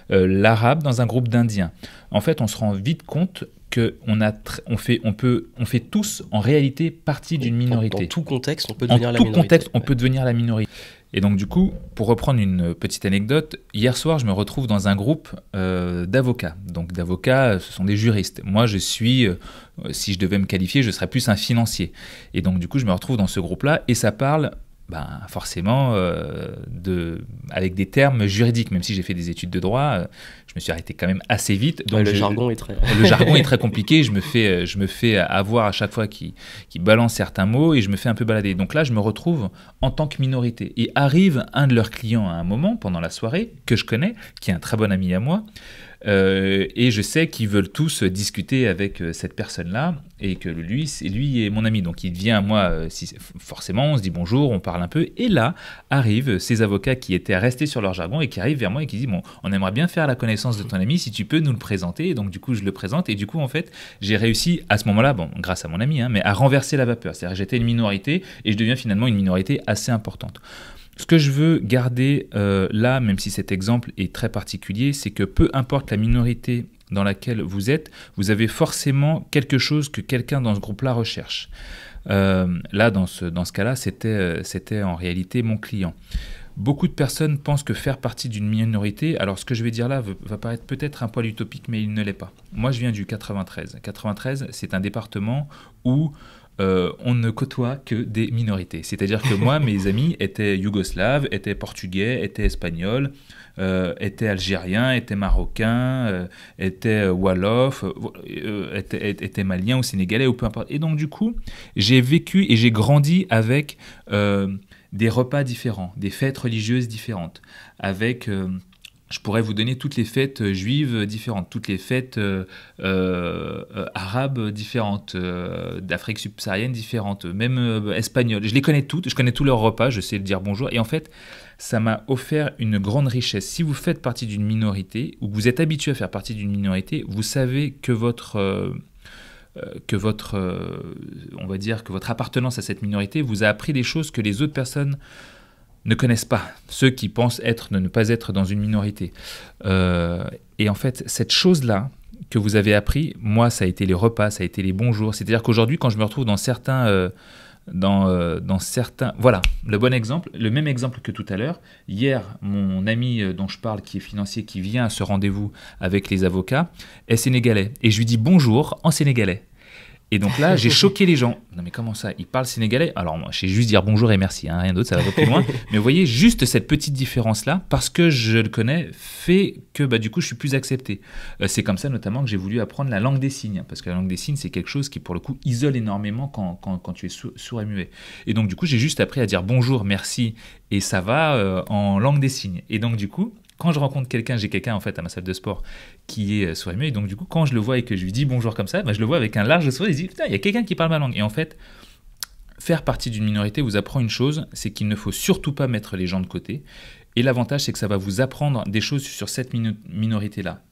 l'arabe dans un groupe d'indiens. En fait, on se rend vite compte qu'on fait tous en réalité partie d'une minorité. Dans tout contexte, on peut devenir la minorité. En tout contexte, on peut devenir la minorité. Et donc du coup, pour reprendre une petite anecdote, hier soir, je me retrouve dans un groupe d'avocats. Donc d'avocats, ce sont des juristes. Moi, je suis, si je devais me qualifier, je serais plus un financier. Et donc du coup, je me retrouve dans ce groupe-là, et ça parle... forcément avec des termes juridiques, même si j'ai fait des études de droit, je me suis arrêté quand même assez vite. Donc le jargon est très... Le jargon est très compliqué, je me fais avoir à chaque fois qu'il balance certains mots, et je me fais un peu balader. Donc là, je me retrouve en tant que minorité. Et arrive un de leurs clients à un moment, pendant la soirée, que je connais, qui est un très bon ami à moi, et je sais qu'ils veulent tous discuter avec cette personne-là, et que lui est mon ami, donc il vient à moi, forcément on se dit bonjour, on parle un peu, et là arrivent ces avocats qui étaient restés sur leur jargon, et qui arrivent vers moi et qui disent on aimerait bien faire la connaissance de ton ami, si tu peux nous le présenter. Et donc du coup je le présente, et du coup en fait j'ai réussi à ce moment-là, grâce à mon ami, mais à renverser la vapeur, c'est-à-dire que j'étais une minorité et je deviens finalement une minorité assez importante. ce que je veux garder là, même si cet exemple est très particulier, c'est que peu importe la minorité dans laquelle vous êtes, vous avez forcément quelque chose que quelqu'un dans ce groupe-là recherche. Là, dans ce cas-là, c'était en réalité mon client. Beaucoup de personnes pensent que faire partie d'une minorité, alors ce que je vais dire là va paraître peut-être un poil utopique, mais il ne l'est pas. Moi, je viens du 93. 93, c'est un département où on ne côtoie que des minorités. C'est-à-dire que moi, mes amis étaient yougoslaves, étaient portugais, étaient espagnols, étaient algériens, étaient marocains, étaient wolof, étaient maliens ou sénégalais ou peu importe. Et donc du coup, j'ai vécu et j'ai grandi avec des repas différents, des fêtes religieuses différentes, avec... je pourrais vous donner toutes les fêtes juives différentes, toutes les fêtes arabes différentes, d'Afrique subsaharienne différentes, même espagnoles. Je les connais toutes, je connais tous leurs repas, je sais dire bonjour. Et en fait, ça m'a offert une grande richesse. Si vous faites partie d'une minorité, ou que vous êtes habitué à faire partie d'une minorité, vous savez que on va dire que votre appartenance à cette minorité vous a appris des choses que les autres personnes ne connaissent pas, ceux qui pensent ne pas être dans une minorité. Et en fait, cette chose-là que vous avez appris, moi, ça a été les repas, ça a été les bonjours. C'est-à-dire qu'aujourd'hui, quand je me retrouve dans certains... Voilà, le même exemple que tout à l'heure. Hier, mon ami dont je parle, qui est financier, qui vient à ce rendez-vous avec les avocats, est sénégalais. Et je lui dis bonjour en sénégalais. Et donc là, j'ai choqué les gens. Non mais comment ça? Ils parlent sénégalais? Alors moi, je sais juste dire bonjour et merci, hein, rien d'autre, ça va pas plus loin. Mais vous voyez, juste cette petite différence-là, parce que je le connais, fait que du coup, je suis plus accepté. C'est comme ça notamment que j'ai voulu apprendre la langue des signes. Parce que la langue des signes, c'est quelque chose qui, pour le coup, isole énormément quand tu es sourd et muet. Et donc du coup, j'ai juste appris à dire bonjour, merci et ça va en langue des signes. Et donc du coup... Quand je rencontre quelqu'un, j'ai quelqu'un en fait à ma salle de sport qui est sourd et muet, et donc du coup quand je le vois et que je lui dis bonjour comme ça, je le vois avec un large sourire, il se dit putain, il y a quelqu'un qui parle ma langue. Et en fait, faire partie d'une minorité vous apprend une chose, c'est qu'il ne faut surtout pas mettre les gens de côté. Et l'avantage, c'est que ça va vous apprendre des choses sur cette minorité-là.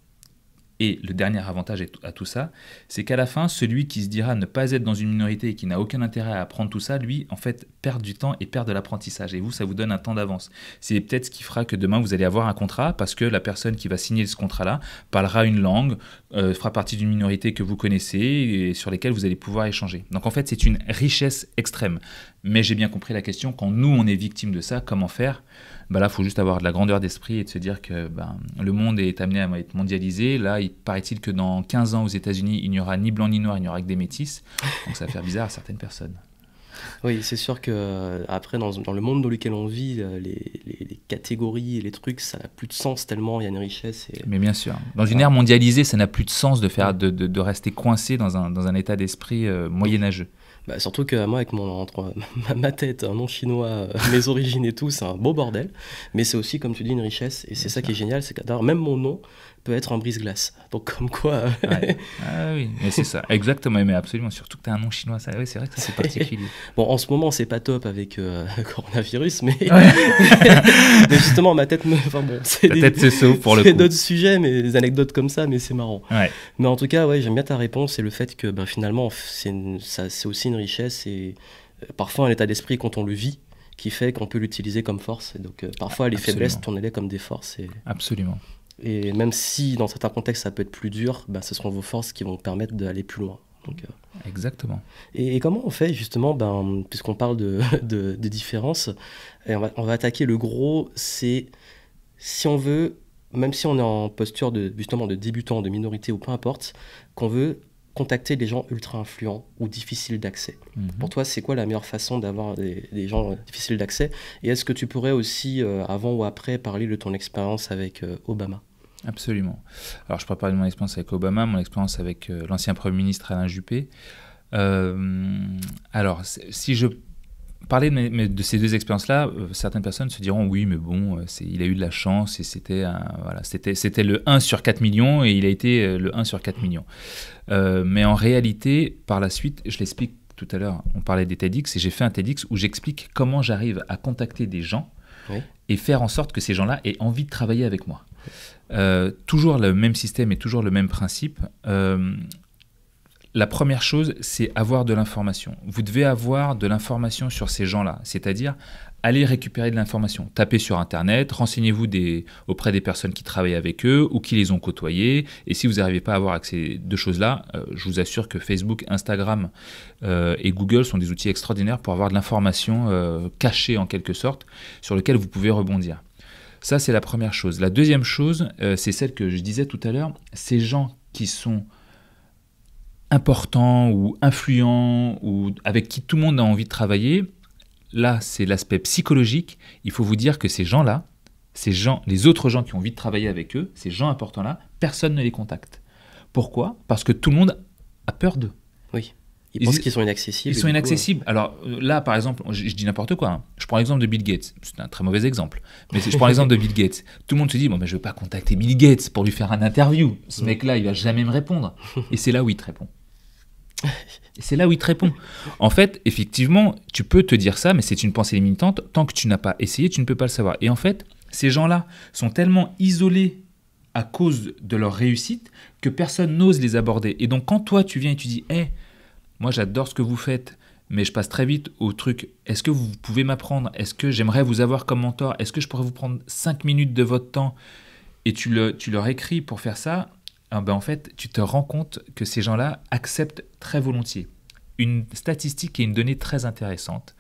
Et le dernier avantage à tout ça, c'est qu'à la fin, celui qui se dira ne pas être dans une minorité et qui n'a aucun intérêt à apprendre tout ça, lui, en fait, perd du temps et perd de l'apprentissage. Et vous, ça vous donne un temps d'avance. C'est peut-être ce qui fera que demain, vous allez avoir un contrat parce que la personne qui va signer ce contrat-là parlera une langue, fera partie d'une minorité que vous connaissez et sur lesquelles vous allez pouvoir échanger. Donc en fait, c'est une richesse extrême. Mais j'ai bien compris la question, quand nous, on est victime de ça, comment faire ? Là, il faut juste avoir de la grandeur d'esprit et de se dire que le monde est amené à être mondialisé. Là, il paraît-il que dans 15 ans aux États-Unis, il n'y aura ni blanc ni noir, il n'y aura que des métis. Donc ça va faire bizarre à certaines personnes. Oui, c'est sûr que après dans le monde dans lequel on vit, les catégories et les trucs, ça n'a plus de sens tellement il y a une richesse. Mais bien sûr. Dans une ère mondialisée, ça n'a plus de sens de rester coincé dans un état d'esprit moyenâgeux. Surtout que moi, avec ma tête, un nom chinois, mes origines et tout, c'est un beau bordel. Mais c'est aussi, comme tu dis, une richesse. Et c'est ça qui est génial, c'est que d'ailleurs, même mon nom peut être un brise-glace. Donc comme quoi... Ouais. Ah oui, mais c'est ça. Exactement, mais absolument. Surtout que tu as un nom chinois. Ça, oui, c'est vrai que c'est particulier. Bon, en ce moment, c'est pas top avec le coronavirus, mais... mais justement, ma tête me... Enfin bon, c'est d'autres sujets, mais des anecdotes comme ça, mais c'est marrant. Ouais. Mais en tout cas, ouais, j'aime bien ta réponse et le fait que finalement, c'est aussi une richesse et parfois un état d'esprit quand on le vit qui fait qu'on peut l'utiliser comme force. Et donc parfois, les faiblesses, tournez-les comme des forces. Absolument. Et même si dans certains contextes ça peut être plus dur, ce seront vos forces qui vont permettre d'aller plus loin. Donc, exactement. Et comment on fait justement, puisqu'on parle de différences, et on va attaquer le gros, c'est si on veut, même si on est en posture justement de débutant, de minorité ou peu importe, qu'on veut contacter des gens ultra influents ou difficiles d'accès. Pour toi, c'est quoi la meilleure façon d'avoir des gens difficiles d'accès? Et est-ce que tu pourrais aussi, avant ou après, parler de ton expérience avec Obama? Absolument. Alors, je peux parler de mon expérience avec Obama, mon expérience avec l'ancien Premier ministre Alain Juppé. Alors, si je parlais de ces deux expériences-là, certaines personnes se diront oui, mais bon, il a eu de la chance et c'était le 1 sur 4 millions et il a été le 1 sur 4 millions. Mais en réalité, par la suite, je l'explique tout à l'heure, on parlait des TEDx et j'ai fait un TEDx où j'explique comment j'arrive à contacter des gens et faire en sorte que ces gens-là aient envie de travailler avec moi. Toujours le même système et toujours le même principe. la première chose, c'est avoir de l'information. Vous devez avoir de l'information sur ces gens-là, c'est-à-dire aller récupérer de l'information. Tapez sur Internet, renseignez-vous auprès des personnes qui travaillent avec eux ou qui les ont côtoyés. Et si vous n'arrivez pas à avoir accès à ces deux choses-là, je vous assure que Facebook, Instagram et Google sont des outils extraordinaires pour avoir de l'information cachée en quelque sorte, sur lequel vous pouvez rebondir. Ça, c'est la première chose. La deuxième chose, c'est celle que je disais tout à l'heure, ces gens qui sont importants ou influents ou avec qui tout le monde a envie de travailler. Là, c'est l'aspect psychologique. Il faut vous dire que ces gens-là, les autres gens qui ont envie de travailler avec eux, ces gens importants-là, personne ne les contacte. Pourquoi ? Parce que tout le monde a peur d'eux. Oui. Ils pensent qu'ils sont inaccessibles. Ils sont inaccessibles. Alors là, par exemple, je dis n'importe quoi. Hein. Je prends l'exemple de Bill Gates. C'est un très mauvais exemple. Mais je prends l'exemple de Bill Gates. Tout le monde se dit, bon, ben, je ne vais pas contacter Bill Gates pour lui faire un interview. Ce mec-là, il ne va jamais me répondre. Et c'est là où il te répond. En fait, effectivement, tu peux te dire ça, mais c'est une pensée limitante. Tant que tu n'as pas essayé, tu ne peux pas le savoir. Et en fait, ces gens-là sont tellement isolés à cause de leur réussite que personne n'ose les aborder. Et donc, quand toi, tu viens et tu dis, hey, moi, j'adore ce que vous faites, mais je passe très vite au truc, est-ce que vous pouvez m'apprendre ? Est-ce que j'aimerais vous avoir comme mentor ? Est-ce que je pourrais vous prendre 5 minutes de votre temps ? Et tu leur écris pour faire ça. En fait, tu te rends compte que ces gens-là acceptent très volontiers. Une statistique et une donnée très intéressante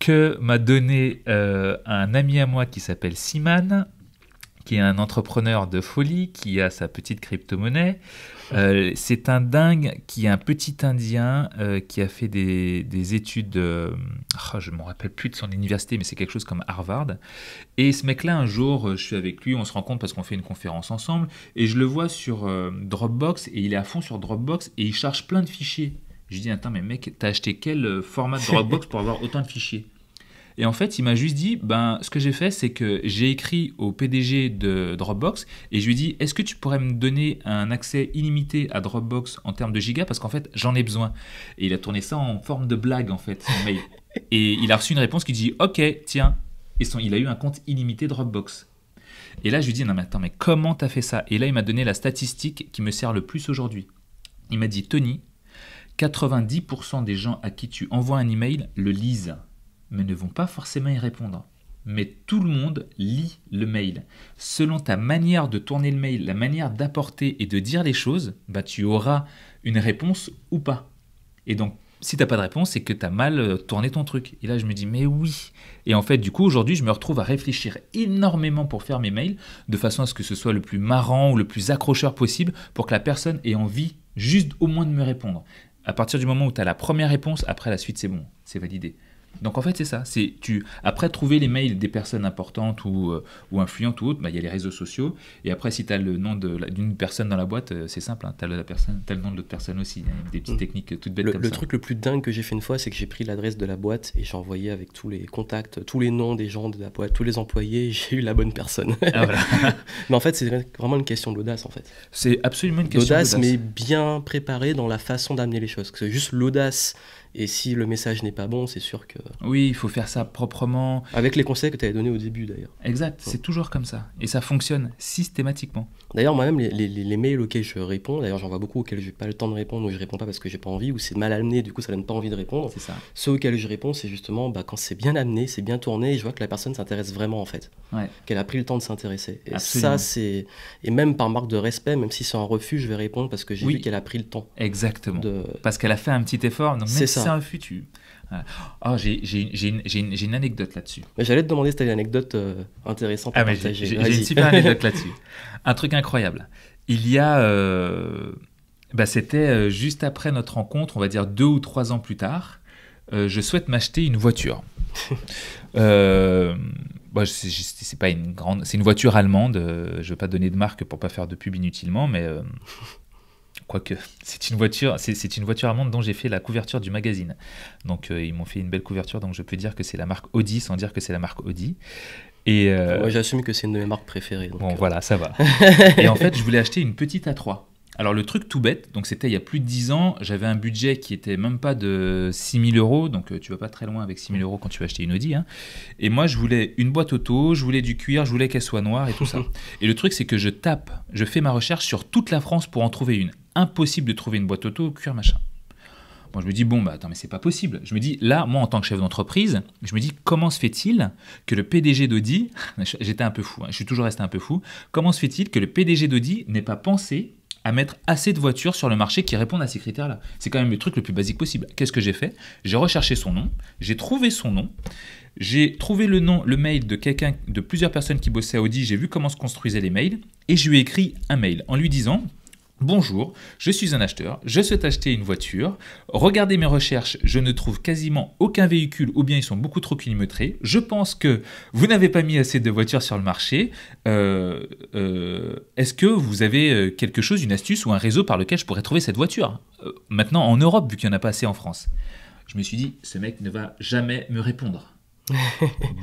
que m'a donné un ami à moi qui s'appelle Siman, qui est un entrepreneur de folie, qui a sa petite crypto-monnaie. C'est un dingue qui est un petit Indien qui a fait des études, je ne me rappelle plus de son université, mais c'est quelque chose comme Harvard. Et ce mec-là, un jour, je suis avec lui, on se rencontre parce qu'on fait une conférence ensemble, et je le vois sur Dropbox, et il est à fond sur Dropbox, et il charge plein de fichiers. Je lui dis, attends, mais mec, t'as acheté quel format de Dropbox pour avoir autant de fichiers ? Et en fait, il m'a juste dit, ce que j'ai fait, c'est que j'ai écrit au PDG de Dropbox et je lui ai dit, est-ce que tu pourrais me donner un accès illimité à Dropbox en termes de gigas ? Parce qu'en fait, j'en ai besoin. Et il a tourné ça en forme de blague, en fait, son mail. Et il a reçu une réponse qui dit, ok, tiens. Et il a eu un compte illimité Dropbox. Et là, je lui ai dit, non mais attends, mais comment t'as fait ça ? Et là, il m'a donné la statistique qui me sert le plus aujourd'hui. Il m'a dit, Tony, 90% des gens à qui tu envoies un email le lisent, mais ne vont pas forcément y répondre. Mais tout le monde lit le mail. Selon ta manière de tourner le mail, la manière d'apporter et de dire les choses, tu auras une réponse ou pas. Et donc, si tu n'as pas de réponse, c'est que tu as mal tourné ton truc. Et là, je me dis, mais oui. Et en fait, du coup, aujourd'hui, je me retrouve à réfléchir énormément pour faire mes mails, de façon à ce que ce soit le plus marrant ou le plus accrocheur possible, pour que la personne ait envie juste au moins de me répondre. À partir du moment où tu as la première réponse, après la suite, c'est bon, c'est validé. Donc en fait c'est ça, après trouver les mails des personnes importantes ou influentes ou autres, il y a les réseaux sociaux, et après si tu as le nom d'une personne dans la boîte, c'est simple, tu as le nom de l'autre personne aussi, il y a des petites techniques toutes bêtes comme ça. Le truc le plus dingue que j'ai fait une fois, c'est que j'ai pris l'adresse de la boîte et j'ai envoyé avec tous les contacts, tous les noms des gens de la boîte, tous les employés, j'ai eu la bonne personne. Ah, voilà. Mais en fait c'est vraiment une question d'audace en fait. C'est absolument une question d'audace. Mais bien préparée dans la façon d'amener les choses, c'est juste l'audace. Et si le message n'est pas bon, c'est sûr que... Oui, il faut faire ça proprement. Avec les conseils que tu avais donnés au début, d'ailleurs. Exact, c'est toujours comme ça. Et ça fonctionne systématiquement. D'ailleurs, moi-même, les mails auxquels je réponds, d'ailleurs, j'en vois beaucoup auxquels je n'ai pas le temps de répondre, ou je ne réponds pas parce que je n'ai pas envie, ou c'est mal amené, du coup, ça ne donne pas envie de répondre. C'est ça. Ceux auxquels je réponds, c'est justement quand c'est bien amené, c'est bien tourné, et je vois que la personne s'intéresse vraiment, en fait. Ouais. Qu'elle a pris le temps de s'intéresser. Et absolument. Ça, c'est... Et même par marque de respect, même si c'est un refus, je vais répondre parce que j'ai vu qu'elle a pris le temps. Exactement. Parce qu'elle a fait un petit effort. Donc, même si c'est un refus, Oh, j'ai une anecdote là-dessus. Mais j'allais te demander si tu as une anecdote intéressante à partager. J'ai une super anecdote là-dessus. Un truc incroyable. Il y a... c'était juste après notre rencontre, on va dire 2 ou 3 ans plus tard. Je souhaite m'acheter une voiture. C'est pas une grande... C'est une voiture allemande. Je ne vais pas donner de marque pour ne pas faire de pub inutilement, mais... Quoique, c'est une voiture allemande dont j'ai fait la couverture du magazine. Donc, ils m'ont fait une belle couverture, donc je peux dire que c'est la marque Audi sans dire que c'est la marque Audi. Et moi, j'assume que c'est une de mes marques préférées. Donc voilà, ça va. Et en fait, je voulais acheter une petite A3. Alors, le truc tout bête, donc c'était il y a plus de 10 ans, j'avais un budget qui était même pas de 6 000 €, donc tu vas pas très loin avec 6 000 € quand tu vas acheter une Audi. Hein. Et moi, je voulais une boîte auto, je voulais du cuir, je voulais qu'elle soit noire et tout ça. Et le truc, c'est que je fais ma recherche sur toute la France pour en trouver une. impossible de trouver une boîte auto, cuir, machin. Bon, je me dis, bon, bah attends, mais c'est pas possible. Je me dis, là, moi, en tant que chef d'entreprise, je me dis, comment se fait-il que le PDG d'Audi, j'étais un peu fou, hein, je suis toujours resté un peu fou, comment se fait-il que le PDG d'Audi n'ait pas pensé à mettre assez de voitures sur le marché qui répondent à ces critères-là? C'est quand même le truc le plus basique possible. Qu'est-ce que j'ai fait? J'ai recherché son nom, j'ai trouvé son nom, j'ai trouvé le nom, le mail de plusieurs personnes qui bossaient à Audi, j'ai vu comment se construisaient les mails, et je lui ai écrit un mail en lui disant... Bonjour, je suis un acheteur, je souhaite acheter une voiture. Regardez mes recherches, je ne trouve quasiment aucun véhicule ou bien ils sont beaucoup trop kilométrés. Je pense que vous n'avez pas mis assez de voitures sur le marché. Est-ce que vous avez quelque chose, une astuce ou un réseau par lequel je pourrais trouver cette voiture? Maintenant en Europe, vu qu'il n'y en a pas assez en France. Je me suis dit, ce mec ne va jamais me répondre.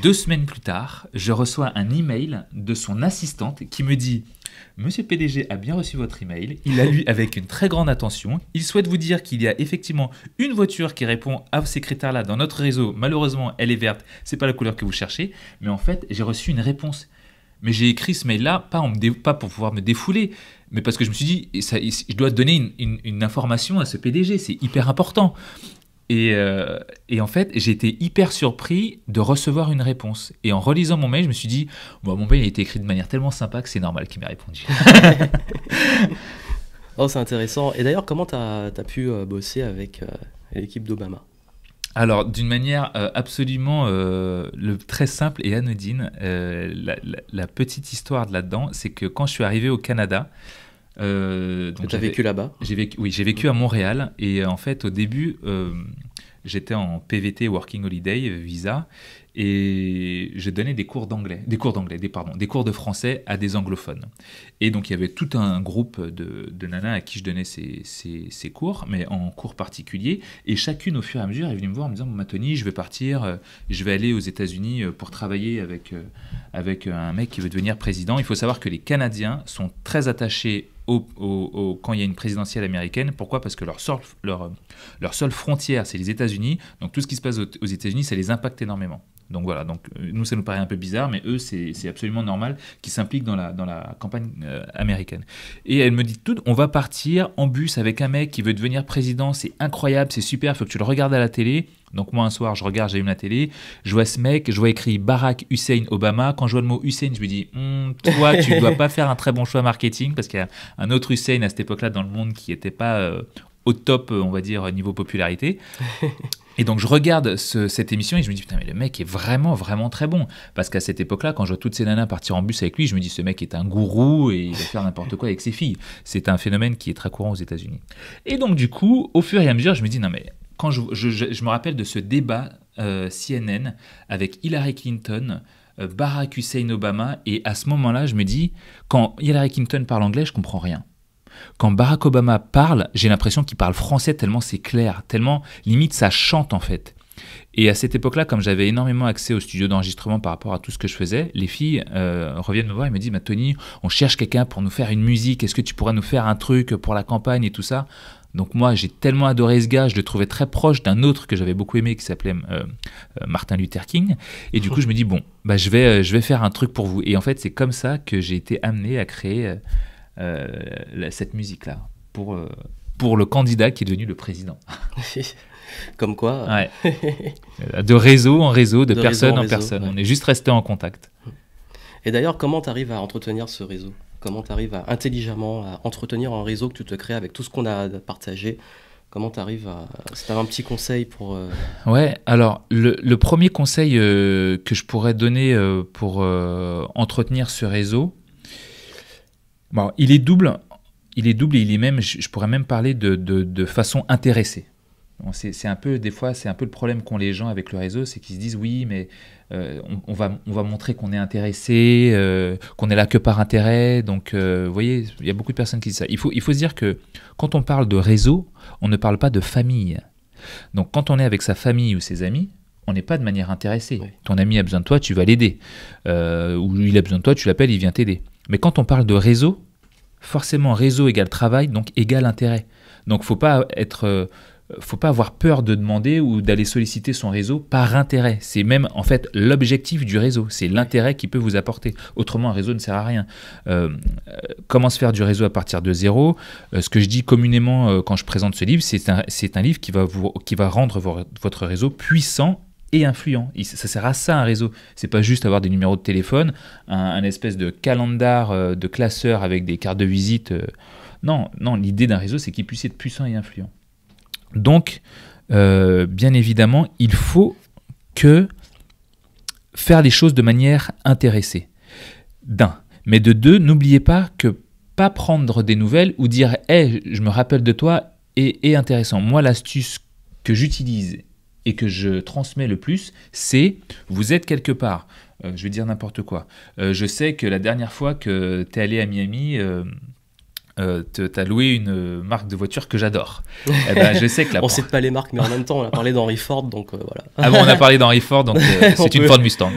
2 semaines plus tard, je reçois un email de son assistante qui me dit « Monsieur PDG a bien reçu votre email, il l'a lu avec une très grande attention, il souhaite vous dire qu'il y a effectivement une voiture qui répond à ces critères-là dans notre réseau, malheureusement elle est verte, c'est pas la couleur que vous cherchez, mais en fait j'ai reçu une réponse. Mais j'ai écrit ce mail-là pas pour pouvoir me défouler, mais parce que je me suis dit je dois donner une information à ce PDG, c'est hyper important. » Et en fait, j'ai été hyper surpris de recevoir une réponse. Et en relisant mon mail, je me suis dit, bon, mon mail a été écrit de manière tellement sympa que c'est normal qu'il m'ait répondu. Oh, c'est intéressant. Et d'ailleurs, comment tu as pu bosser avec l'équipe d'Obama? Alors, d'une manière absolument très simple et anodine, la petite histoire de là-dedans, c'est que quand je suis arrivé au Canada, tu as vécu là-bas? Oui, j'ai vécu à Montréal et en fait au début j'étais en PVT Working Holiday visa et je donnais des cours de français à des anglophones. Et donc il y avait tout un groupe de nanas à qui je donnais ces cours, mais en cours particuliers. Et chacune au fur et à mesure est venue me voir en me disant bon, Tony, je vais partir, je vais aller aux États-Unis pour travailler avec un mec qui veut devenir président. Il faut savoir que les Canadiens sont très attachés quand il y a une présidentielle américaine. Pourquoi? Parce que leur seule frontière, c'est les États-Unis. Donc tout ce qui se passe aux États-Unis, ça les impacte énormément. Donc voilà, donc nous ça nous paraît un peu bizarre, mais eux c'est absolument normal qu'ils s'impliquent dans la campagne américaine. Et elle me dit tout, on va partir en bus avec un mec qui veut devenir président, c'est incroyable, c'est super, il faut que tu le regardes à la télé. Donc moi un soir je regarde, j'allume la télé, je vois ce mec, je vois écrit Barack Hussein Obama. Quand je vois le mot Hussein, je me dis toi tu ne dois pas faire un très bon choix marketing parce qu'il y a un autre Hussein à cette époque-là dans le monde qui n'était pas au top, on va dire, niveau popularité. Et donc je regarde cette émission et je me dis putain mais le mec est vraiment vraiment très bon, parce qu'à cette époque-là quand je vois toutes ces nanas partir en bus avec lui, je me dis ce mec est un gourou et il va faire n'importe quoi avec ses filles. C'est un phénomène qui est très courant aux États-Unis. Et donc du coup au fur et à mesure je me dis non mais quand je me rappelle de ce débat CNN avec Hillary Clinton, Barack Hussein Obama, et à ce moment-là je me dis quand Hillary Clinton parle anglais je comprends rien. Quand Barack Obama parle, j'ai l'impression qu'il parle français tellement c'est clair, tellement limite ça chante en fait. Et à cette époque-là, comme j'avais énormément accès au studio d'enregistrement par rapport à tout ce que je faisais, les filles reviennent me voir et me disent Tony, on cherche quelqu'un pour nous faire une musique, est-ce que tu pourrais nous faire un truc pour la campagne et tout ça? Donc moi j'ai tellement adoré ce gars, je le trouvais très proche d'un autre que j'avais beaucoup aimé qui s'appelait Martin Luther King, et du coup je me dis bon, bah, je vais faire un truc pour vous. Et en fait c'est comme ça que j'ai été amené à créer cette musique-là pour le candidat qui est devenu le président. Comme quoi. Ouais. De réseau en réseau, de personne en personne. Ouais. On est juste resté en contact. Et d'ailleurs, comment tu arrives à entretenir ce réseau? Comment tu arrives à intelligemment à entretenir un réseau que tu te crées avec tout ce qu'on a partagé? Comment tu arrives à... Si tu as un petit conseil pour... Ouais, alors le premier conseil que je pourrais donner pour entretenir ce réseau, bon, il est double et il est même, je pourrais même parler de façon intéressée. Bon, c'est un peu, des fois, c'est un peu le problème qu'ont les gens avec le réseau, c'est qu'ils se disent oui, mais on va montrer qu'on est intéressé, qu'on est là que par intérêt. Donc, vous voyez, il y a beaucoup de personnes qui disent ça. Il faut se dire que quand on parle de réseau, on ne parle pas de famille. Donc, quand on est avec sa famille ou ses amis, on n'est pas de manière intéressée. Oui. Ton ami a besoin de toi, tu vas l'aider. Ou il a besoin de toi, tu l'appelles, il vient t'aider. Mais quand on parle de réseau, forcément réseau égale travail, donc égale intérêt. Donc il ne faut pas être faut pas avoir peur de demander ou d'aller solliciter son réseau par intérêt. C'est même en fait l'objectif du réseau, c'est l'intérêt qu'il peut vous apporter. Autrement, un réseau ne sert à rien. Comment se faire du réseau à partir de zéro? Ce que je dis communément quand je présente ce livre, c'est un livre qui va rendre votre réseau puissant et influent. Ça sert à ça un réseau. C'est pas juste avoir des numéros de téléphone, un espèce de calendar de classeur avec des cartes de visite. Non, l'idée d'un réseau, c'est qu'il puisse être puissant et influent. Donc, bien évidemment, il faut faire les choses de manière intéressée. D'un. Mais de deux, n'oubliez pas que pas prendre des nouvelles ou dire « Hey, je me rappelle de toi » est intéressant. Moi, l'astuce que j'utilise et que je transmets le plus, c'est vous êtes quelque part. Je vais dire n'importe quoi. Je sais que la dernière fois que tu es allé à Miami, tu as loué une marque de voiture que j'adore. Eh ben, je sais que on ne cite pas les marques, mais en même temps, on a parlé d'Henry Ford, donc voilà. Ah bon, on a parlé d'Henry Ford, donc c'est une Ford Mustang.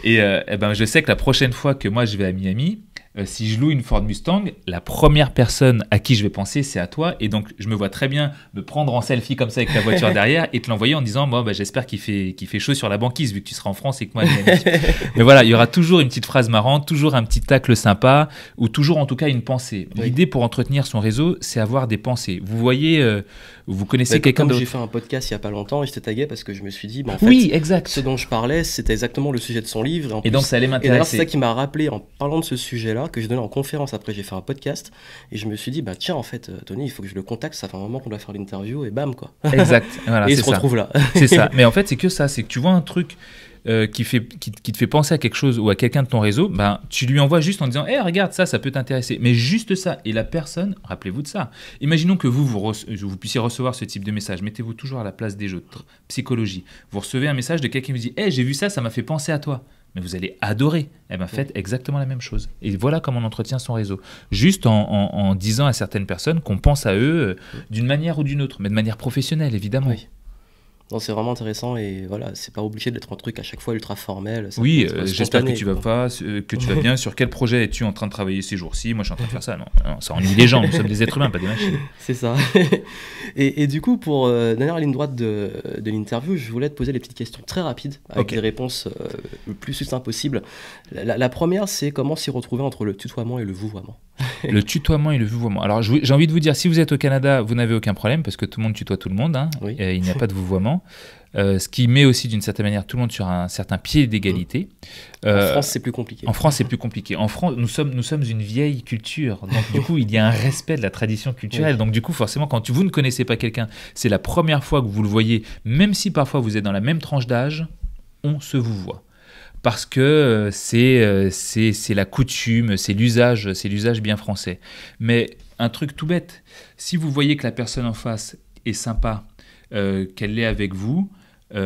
Et ben, je sais que la prochaine fois que moi je vais à Miami, si je loue une Ford Mustang, la première personne à qui je vais penser, c'est à toi. Et donc, je me vois très bien me prendre en selfie comme ça avec la voiture derrière et te l'envoyer en disant bon, bah, j'espère qu'il fait chaud sur la banquise vu que tu seras en France et que moi, mais voilà, il y aura toujours une petite phrase marrante, toujours un petit tacle sympa ou toujours en tout cas une pensée. Oui. L'idée pour entretenir son réseau, c'est avoir des pensées. Vous voyez, vous connaissez quelqu'un d'autre. J'ai fait un podcast il n'y a pas longtemps et je t'ai tagué parce que je me suis dit, en fait, oui, exact. Ce dont je parlais, c'était exactement le sujet de son livre. Et donc, ça allait m'intéresser. Et d'ailleurs, c'est ça qui m'a rappelé en parlant de ce sujet-là, que je donnais en conférence. Après, j'ai fait un podcast et je me suis dit, bah tiens, en fait, Tony, il faut que je le contacte. Ça fait un moment qu'on doit faire l'interview et bam, quoi. Exact. Voilà, et il se retrouve là. C'est ça. Mais en fait, c'est que ça. C'est que tu vois un truc qui te fait penser à quelque chose ou à quelqu'un de ton réseau, ben, tu lui envoies juste en disant hey, regarde, ça peut t'intéresser. Mais juste ça. Et la personne, rappelez-vous de ça. Imaginons que vous puissiez recevoir ce type de message. Mettez-vous toujours à la place des autres. Psychologie. Vous recevez un message de quelqu'un qui vous dit hey, j'ai vu ça m'a fait penser à toi. Mais vous allez adorer. Eh bien, faites exactement la même chose. Et voilà comment on entretient son réseau. Juste en disant à certaines personnes qu'on pense à eux d'une manière ou d'une autre, mais de manière professionnelle, évidemment. Oui. Non, c'est vraiment intéressant et voilà, c'est pas obligé d'être un truc à chaque fois ultra formel. Oui, j'espère que tu vas bien. Sur quel projet es-tu en train de travailler ces jours-ci? Moi, je suis en train de faire ça. Non, ça ennuie les gens. Nous sommes des êtres humains, pas des machines. C'est ça. Et du coup, pour dernière ligne droite de l'interview, je voulais te poser des petites questions très rapides avec des réponses le plus succinctes possible. La première, c'est comment s'y retrouver entre le tutoiement et le vouvoiement. Le tutoiement et le vouvoiement. Alors, j'ai envie de vous dire, si vous êtes au Canada, vous n'avez aucun problème parce que tout le monde tutoie tout le monde. Hein, oui. Il n'y a pas de vouvoiement. Ce qui met aussi d'une certaine manière tout le monde sur un certain pied d'égalité. En France, c'est plus compliqué. En France, c'est plus compliqué. En France, nous sommes une vieille culture. Donc, du coup, il y a un respect de la tradition culturelle. Oui. Donc, du coup, forcément, quand vous ne connaissez pas quelqu'un, c'est la première fois que vous le voyez, même si parfois vous êtes dans la même tranche d'âge, on se vouvoie. Parce que c'est la coutume, c'est l'usage bien français. Mais un truc tout bête, si vous voyez que la personne en face est sympa, qu'elle l'est avec vous, et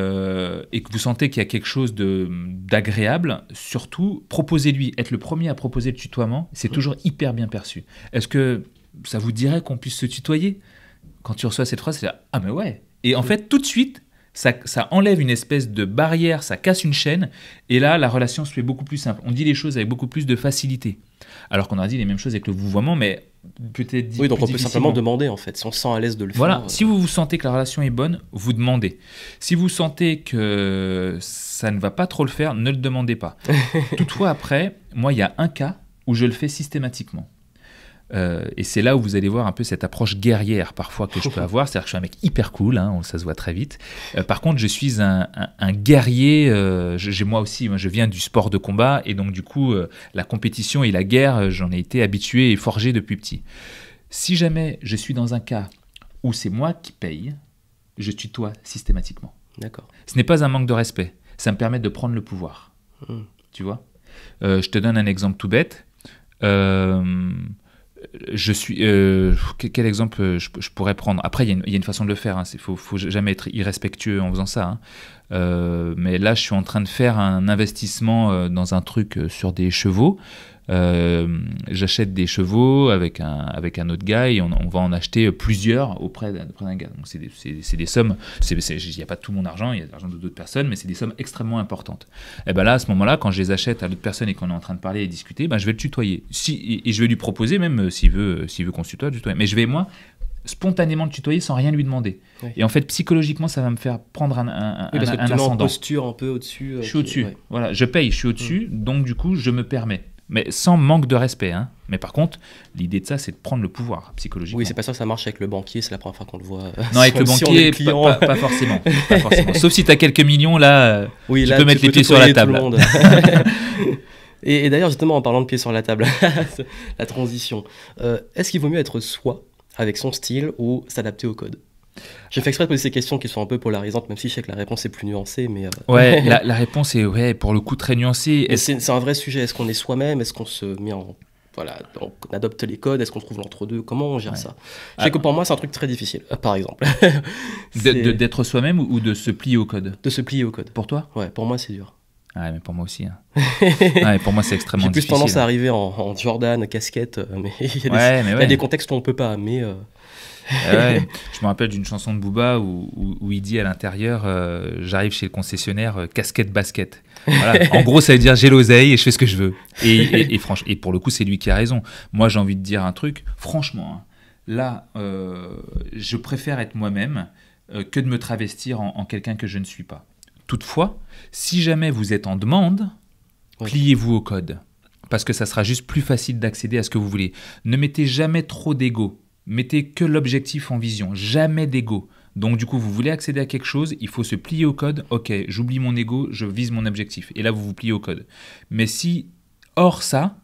que vous sentez qu'il y a quelque chose d'agréable, surtout, proposez-lui. Être le premier à proposer le tutoiement, c'est toujours hyper bien perçu. Est-ce que ça vous dirait qu'on puisse se tutoyer? Quand tu reçois cette phrase, c'est là, ah mais ouais. Et en fait, tout de suite, ça enlève une espèce de barrière, ça casse une chaîne, et là, la relation se fait beaucoup plus simple. On dit les choses avec beaucoup plus de facilité. Alors qu'on a dit les mêmes choses avec le vouvoiement, mais peut-être oui, donc on peut simplement demander, en fait, si on se sent à l'aise de le faire. Voilà, si vous sentez que la relation est bonne, vous demandez. Si vous sentez que ça ne va pas trop le faire, ne le demandez pas. Toutefois, après, moi, il y a un cas où je le fais systématiquement. Et c'est là où vous allez voir un peu cette approche guerrière parfois que je peux avoir, c'est-à-dire que je suis un mec hyper cool, hein, ça se voit très vite. Par contre, je suis un guerrier, moi aussi, je viens du sport de combat et donc du coup, la compétition et la guerre, j'en ai été habitué et forgé depuis petit. Si jamais je suis dans un cas où c'est moi qui paye, je tutoie systématiquement. D'accord. Ce n'est pas un manque de respect, ça me permet de prendre le pouvoir. Tu vois, je te donne un exemple tout bête. Quel exemple je pourrais prendre? Après, il y a une façon de le faire. Il faut jamais être irrespectueux en faisant ça. Mais là, je suis en train de faire un investissement dans un truc sur des chevaux. J'achète des chevaux avec un autre gars et on va en acheter plusieurs auprès d'un gars. Donc c'est des sommes, il n'y a pas tout mon argent, il y a l'argent d'autres personnes, mais c'est des sommes extrêmement importantes. Et ben là, à ce moment-là, quand je les achète à l'autre personne et qu'on est en train de parler et discuter, ben je vais le tutoyer. Et je vais lui proposer, même s'il veut qu'on se tutoie, mais je vais moi spontanément le tutoyer sans rien lui demander. Ouais. Et en fait, psychologiquement, ça va me faire prendre Oui, parce que tu te mets en ascendant. posture un peu au-dessus. Je suis au-dessus. Ouais. Voilà, je paye, je suis au-dessus, donc du coup, je me permets. Mais sans manque de respect. Hein. Mais par contre, l'idée de ça, c'est de prendre le pouvoir psychologiquement. Oui, c'est pas ça que ça marche avec le banquier, c'est la première fois qu'on le voit. Non, avec le Si on banquier, est client. pas forcément. Pas forcément. Sauf si tu as quelques millions, là, Oui, tu là, peux mettre les pieds sur la tutoyer tout table. le monde. Et d'ailleurs, justement, en parlant de pieds sur la table, la transition, est-ce qu'il vaut mieux être soi, avec son style, ou s'adapter au code? J'ai fait exprès de poser ces questions qui sont un peu polarisantes, même si je sais que la réponse est plus nuancée, mais Ouais, la réponse est, ouais, pour le coup, très nuancée. mais c'est un vrai sujet. Est-ce qu'on est soi-même? Est-ce qu'on se met en... Voilà, donc on adopte les codes? Est-ce qu'on trouve l'entre-deux? Comment on gère Ouais. ça? Je sais que pour moi, c'est un truc très difficile, par exemple. D'être soi-même ou de se plier au code? De se plier au code. Pour toi? Ouais, pour moi, c'est dur. Ah, mais pour moi aussi. Hein. Ouais, pour moi, c'est extrêmement J'ai plus difficile. tendance à arriver en Jordan, casquette, mais il y a des, Ouais, mais il y a ouais. des contextes où on peut pas. Mais Ouais. Je me rappelle d'une chanson de Booba où il dit à l'intérieur j'arrive chez le concessionnaire, casquette, basket. Voilà. En gros, ça veut dire j'ai l'oseille et je fais ce que je veux. Et pour le coup, c'est lui qui a raison. Moi, j'ai envie de dire un truc. Franchement, hein, là, je préfère être moi-même que de me travestir en quelqu'un que je ne suis pas. Toutefois, si jamais vous êtes en demande, Oui. pliez-vous au code. Parce que ça sera juste plus facile d'accéder à ce que vous voulez. Ne mettez jamais trop d'ego. Mettez que l'objectif en vision. Jamais d'ego. Donc du coup, vous voulez accéder à quelque chose, il faut se plier au code. Ok, j'oublie mon ego, je vise mon objectif. Et là, vous vous pliez au code. Mais si, hors ça,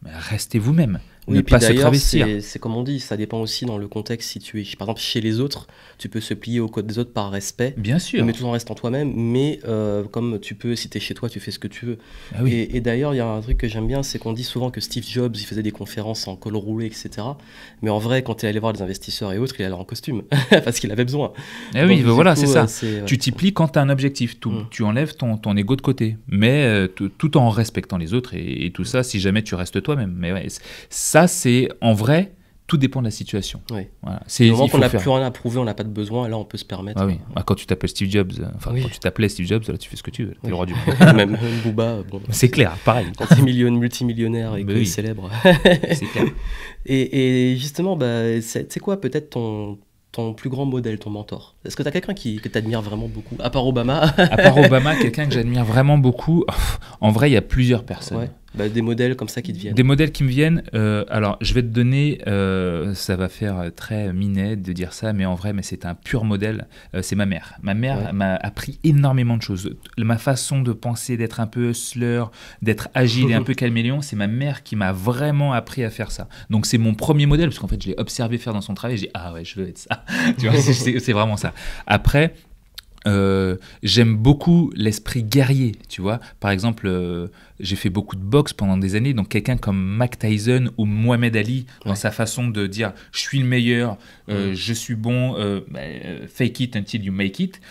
restez vous-même. oui, Ne puis pas se d'ailleurs, travestir. c'est comme on dit, ça dépend aussi dans le contexte. Si tu es, par exemple, chez les autres, tu peux se plier au code des autres par respect, Bien sûr. mais tout en restant toi-même. Mais comme tu peux, si tu es chez toi, tu fais ce que tu veux. Ah oui. Et d'ailleurs, il y a un truc que j'aime bien, c'est qu'on dit souvent que Steve Jobs, il faisait des conférences en col roulé, etc. Mais en vrai, quand il allait voir les investisseurs et autres, il allait en costume, parce qu'il avait besoin. Ah oui, Donc, ben du voilà, coup, c'est ça. ouais. Tu t'y plies quand tu as un objectif. Tu enlèves ton ego de côté. Mais tout en respectant les autres et tout ça, si jamais tu restes toi-même. Mais ouais, ça, c'est en vrai, tout dépend de la situation. Oui. Voilà. Du moment Il qu'on faut n'a faire. plus rien à prouver, on n'a pas de besoin, là, on peut se permettre. Ah oui. Bah, quand tu t'appelles Steve Jobs, Oui. quand tu t'appelais Steve Jobs, là, tu fais ce que tu veux. T'es Oui. le roi du monde. Même Booba, bon. C'est clair, pareil. Quand t'es multimillionnaire et Mais que oui. célèbre. C'est clair. Et justement, bah, c'est quoi peut-être ton plus grand modèle, ton mentor? Est-ce que tu as quelqu'un que tu admires vraiment beaucoup? À part Obama? À part Obama, quelqu'un que j'admire vraiment beaucoup, en vrai, il y a plusieurs personnes. Ouais. Bah, des modèles comme ça qui te viennent. Des modèles qui me viennent, alors je vais te donner, ça va faire très minet de dire ça, mais en vrai, mais c'est un pur modèle, c'est ma mère. Ma mère Ouais. m'a appris énormément de choses. Ma façon de penser, d'être un peu hustler, d'être agile et un peu caméléon, c'est ma mère qui m'a vraiment appris à faire ça. Donc c'est mon premier modèle, parce qu'en fait je l'ai observé faire dans son travail, et j'ai dit ah ouais, je veux être ça. Tu vois, c'est vraiment ça. Après, j'aime beaucoup l'esprit guerrier, tu vois. Par exemple, j'ai fait beaucoup de boxe pendant des années, donc quelqu'un comme Mike Tyson ou Mohamed Ali, dans Ouais. sa façon de dire « je suis le meilleur, je suis bon, fake it until you make it »,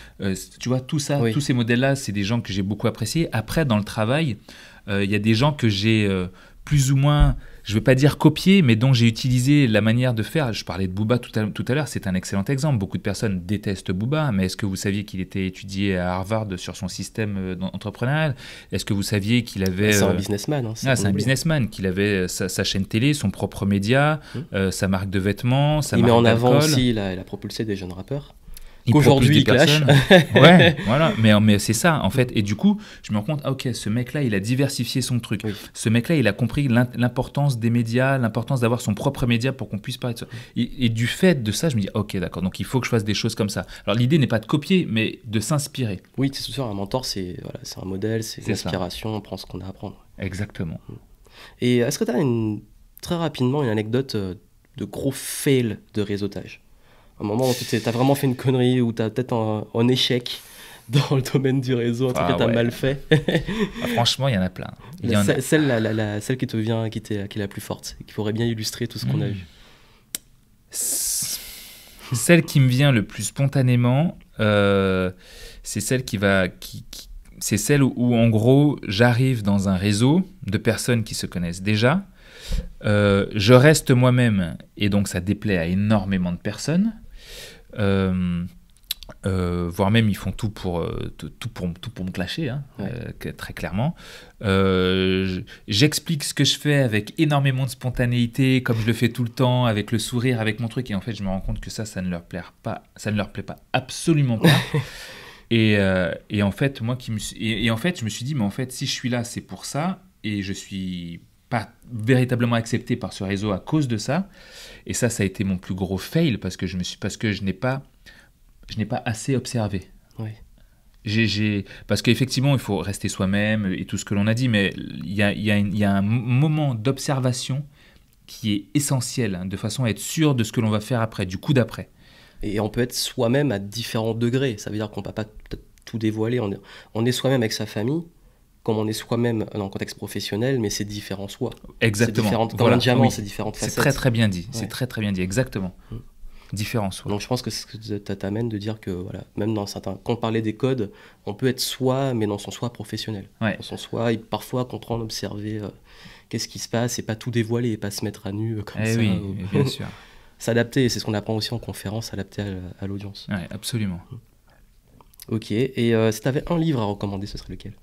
tu vois, tout ça, Oui. tous ces modèles-là, c'est des gens que j'ai beaucoup appréciés. Après, dans le travail, il y a des gens que j'ai plus ou moins... Je ne veux pas dire copier, mais dont j'ai utilisé la manière de faire. Je parlais de Booba tout à l'heure, c'est un excellent exemple. Beaucoup de personnes détestent Booba, mais est-ce que vous saviez qu'il était étudié à Harvard sur son système entrepreneurial? Est-ce que vous saviez qu'il avait... C'est un businessman. Hein, c'est un businessman, qu'il avait sa chaîne télé, son propre média, sa marque de vêtements, sa Il met marque en avant d'alcool. aussi, il a propulsé des jeunes rappeurs. Il Qu'aujourd'hui, propulse des il clash. personnes. Ouais, voilà. Mais c'est ça, en fait. Et du coup, je me rends compte, ah, ok, ce mec-là, il a diversifié son truc. Oui. Ce mec-là, il a compris l'importance des médias, l'importance d'avoir son propre média pour qu'on puisse parler de ça. Et du fait de ça, je me dis, ok, d'accord, donc il faut que je fasse des choses comme ça. Alors, l'idée n'est pas de copier, mais de s'inspirer. Oui, c'est sûr, un mentor, c'est un modèle, c'est une C'est ça. inspiration, on prend ce qu'on a à apprendre. Exactement. Et est-ce que tu as très rapidement une anecdote de gros fail de réseautage? Un moment où tu as vraiment fait une connerie, ou tu as peut-être un échec dans le domaine du réseau, un truc Ah que tu as ouais. mal fait. Ah, franchement, il y en a plein. Il y en a. Celle qui te vient, qui est la plus forte, et qui pourrait bien illustrer tout ce qu'on a vu. Celle qui me vient le plus spontanément, c'est celle c'est celle où, en gros, j'arrive dans un réseau de personnes qui se connaissent déjà. Je reste moi-même, et donc ça déplaît à énormément de personnes. voire même ils font tout pour me clasher, hein, très clairement. J'explique ce que je fais avec énormément de spontanéité, comme je le fais tout le temps, avec le sourire, avec mon truc, et en fait je me rends compte que ça ne leur plaît pas, absolument pas. Et en fait, en fait, je me suis dit, mais en fait, si je suis là, c'est pour ça, et je suis pas véritablement accepté par ce réseau à cause de ça. Et ça a été mon plus gros fail parce que je n'ai pas assez observé. Oui. Parce qu'effectivement, il faut rester soi-même et tout ce que l'on a dit, mais il y a un moment d'observation qui est essentiel, hein, de façon à être sûr de ce que l'on va faire après, du coup d'après. Et on peut être soi-même à différents degrés. Ça veut dire qu'on ne peut pas peut-être tout dévoiler. On est soi-même avec sa famille, comme on est soi-même dans le contexte professionnel, mais c'est différent soi. Exactement. Comme un diamant, c'est différentes facettes. C'est très très bien dit. Ouais. C'est très très bien dit, exactement. Différent soi. Donc je pense que c'est ce que ça t'amène de dire que voilà, même dans certains, quand on parlait des codes, on peut être soi, mais dans son soi professionnel. Ouais. Dans son soi, et parfois comprendre, observer qu'est-ce qui se passe et pas tout dévoiler et pas se mettre à nu comme ça. Oui, bien sûr. S'adapter, c'est ce qu'on apprend aussi en conférence, s'adapter à l'audience. Ouais, absolument. Ok, et si tu avais un livre à recommander, ce serait lequel?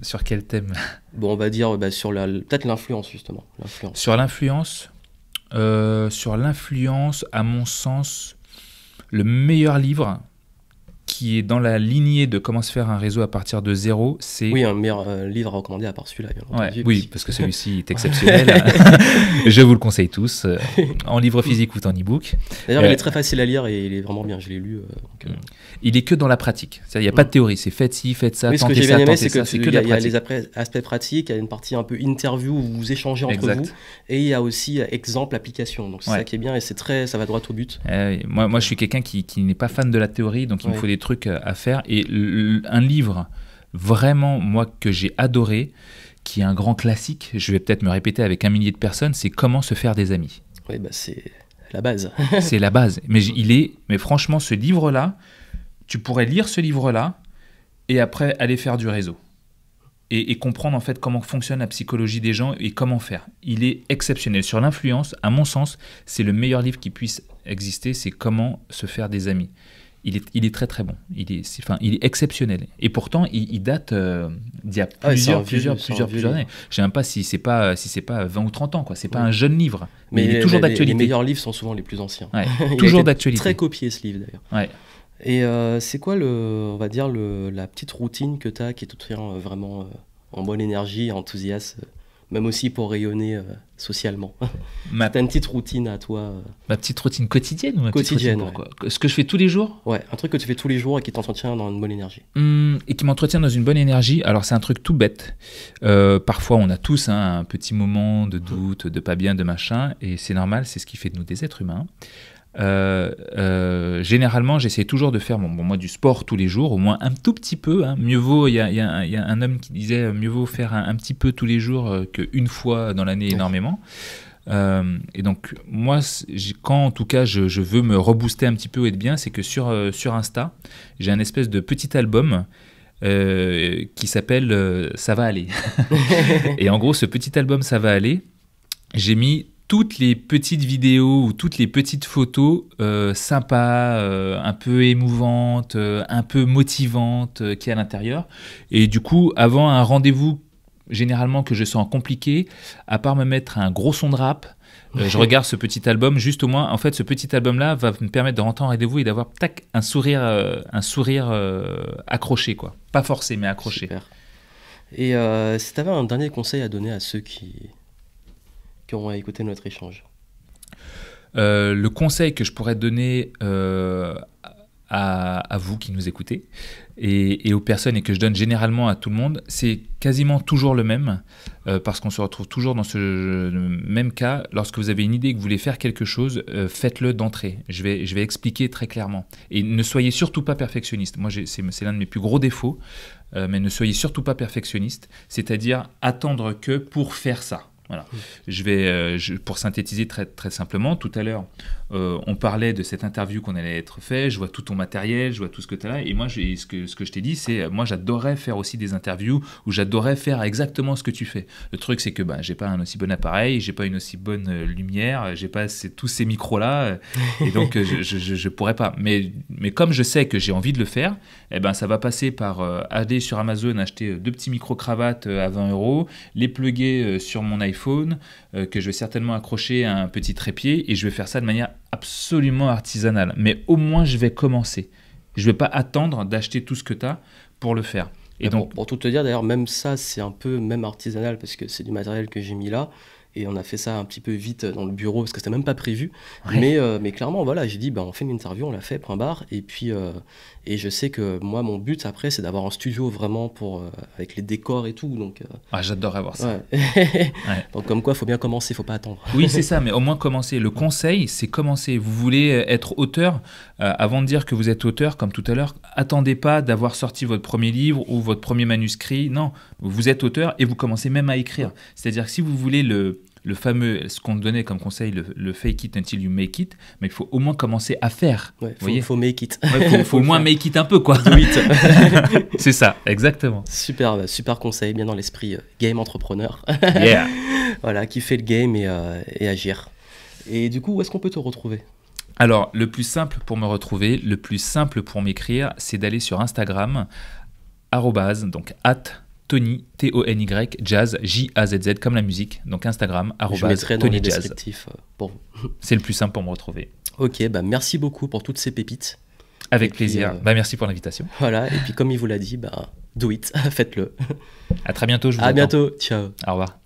Sur quel thème? Bon, on va dire sur peut-être l'influence, justement. Sur l'influence, à mon sens, le meilleur livre qui est dans la lignée de comment se faire un réseau à partir de zéro, c'est... Oui, un meilleur livre à recommander à part celui-là, bien entendu. Oui, parce que celui-ci est exceptionnel. Je vous le conseille tous, en livre physique ou en e-book. D'ailleurs, il est très facile à lire et il est vraiment bien, je l'ai lu. Il est que dans la pratique. Il n'y a pas de théorie, c'est faites ci, faites ça, oui, tentez ça, tentez ça. C'est que de la pratique. Il y a les aspects pratiques, il y a une partie un peu interview où vous échangez entre vous, et il y a aussi exemple, application. Donc c'est ça qui est bien et ça va droit au but. Moi, je suis quelqu'un qui n'est pas fan de la théorie, donc il me faut des trucs à faire. Et un livre vraiment, moi, que j'ai adoré, qui est un grand classique, je vais peut-être me répéter avec 1 millier de personnes, c'est Comment se faire des amis. Oui, c'est la base. C'est la base. Mais franchement, ce livre-là, tu pourrais lire ce livre-là et après aller faire du réseau. Et comprendre en fait comment fonctionne la psychologie des gens et comment faire. Il est exceptionnel. Sur l'influence, à mon sens, c'est le meilleur livre qui puisse exister, c'est Comment se faire des amis. Il est très très bon. Il est exceptionnel. Et pourtant, il date d'il y a plusieurs années. Je ne sais même pas si c'est pas 20 ou 30 ans. Ce n'est pas un jeune livre. Mais il est toujours d'actualité. Les meilleurs livres sont souvent les plus anciens. Ouais, toujours d'actualité. Très copié ce livre d'ailleurs. Ouais. Et c'est quoi, on va dire, la petite routine que tu as qui te tient vraiment en bonne énergie, enthousiaste, même aussi pour rayonner socialement? Tu as une petite routine à toi Ma petite routine quotidienne ou quotidienne, Ce que je fais tous les jours? Ouais, un truc que tu fais tous les jours et qui t'entretient dans une bonne énergie. Et qui m'entretient dans une bonne énergie. Alors c'est un truc tout bête. Parfois on a tous un petit moment de doute, de pas bien, de machin, et c'est normal, c'est ce qui fait de nous des êtres humains. Généralement, j'essaie toujours de faire moi du sport tous les jours, au moins un tout petit peu. Mieux vaut, il y a un homme qui disait mieux vaut faire un petit peu tous les jours qu'une fois dans l'année énormément. Et donc moi, quand en tout cas je veux me rebooster un petit peu et être bien, c'est que sur Insta, j'ai un espèce de petit album qui s'appelle Ça va aller. Et en gros, ce petit album Ça va aller, j'ai mis toutes les petites vidéos ou toutes les petites photos sympas, un peu émouvantes, un peu motivantes qu'il y a à l'intérieur. Et du coup, avant un rendez-vous, généralement que je sens compliqué, à part me mettre un gros son de rap, je regarde ce petit album, juste au moins, en fait, ce petit album-là va me permettre de rentrer en rendez-vous et d'avoir un sourire accroché, quoi. Pas forcé, mais accroché. Super. Et si tu avais un dernier conseil à donner à ceux qui ont écouté notre échange? Le conseil que je pourrais donner à vous qui nous écoutez et aux personnes et que je donne généralement à tout le monde, c'est quasiment toujours le même parce qu'on se retrouve toujours dans ce même cas. Lorsque vous avez une idée et que vous voulez faire quelque chose, faites-le d'entrée. Je vais expliquer très clairement. Et ne soyez surtout pas perfectionniste. Moi, c'est l'un de mes plus gros défauts, mais ne soyez surtout pas perfectionniste, c'est-à-dire attendre que pour faire ça. Voilà. Pour synthétiser très, très simplement, tout à l'heure, on parlait de cette interview qu'on allait être fait, je vois tout ton matériel, je vois tout ce que tu as là, et moi, ce que je t'ai dit, c'est, moi, j'adorerais faire aussi des interviews où j'adorerais faire exactement ce que tu fais. Le truc, c'est que j'ai pas un aussi bon appareil, j'ai pas une aussi bonne lumière, j'ai pas tous ces micros-là, et donc, je pourrais pas. Mais comme je sais que j'ai envie de le faire, eh ben, ça va passer par aller sur Amazon, acheter 2 petits micro-cravates à 20 €, les plugger sur mon iPhone, que je vais certainement accrocher à un petit trépied, et je vais faire ça de manière absolument artisanale. Mais au moins, je vais commencer. Je ne vais pas attendre d'acheter tout ce que tu as pour le faire. Et donc, pour tout te dire, d'ailleurs, même ça, c'est un peu même artisanal parce que c'est du matériel que j'ai mis là. Et on a fait ça un petit peu vite dans le bureau parce que c'était même pas prévu. Ouais. Mais clairement, voilà, j'ai dit, on fait une interview, on l'a fait, point barre. Et puis, et je sais que moi, mon but après, c'est d'avoir un studio vraiment avec les décors et tout. Donc, j'adorerais voir ça. Ouais. Ouais. Donc, comme quoi, il faut bien commencer, il ne faut pas attendre. Oui, c'est ça, mais au moins commencer. Le conseil, c'est commencer. Vous voulez être auteur, avant de dire que vous êtes auteur, comme tout à l'heure, attendez pas d'avoir sorti votre premier livre ou votre premier manuscrit. Non, vous êtes auteur et vous commencez même à écrire. Ouais. C'est-à-dire que si vous voulez le fameux, ce qu'on donnait comme conseil, le fake it until you make it, mais il faut au moins commencer à faire. Ouais, faut make it. Ouais, faut au moins make it un peu, quoi. Do it. C'est ça, exactement. Super conseil, bien dans l'esprit game entrepreneur. Yeah. Voilà, kiffer le game et agir. Et du coup, où est-ce qu'on peut te retrouver ? Alors, le plus simple pour me retrouver, le plus simple pour m'écrire, c'est d'aller sur Instagram, donc @Tony, T-O-N-Y, Jazz, J-A-Z-Z, comme la musique. Donc Instagram, je mettrai dans Tony les Jazz. descriptifs pour vous. C'est le plus simple pour me retrouver. Ok, merci beaucoup pour toutes ces pépites. Avec plaisir. Merci pour l'invitation. Voilà, et puis comme il vous l'a dit, do it, faites-le. À très bientôt, je vous attends. À bientôt, ciao. Au revoir.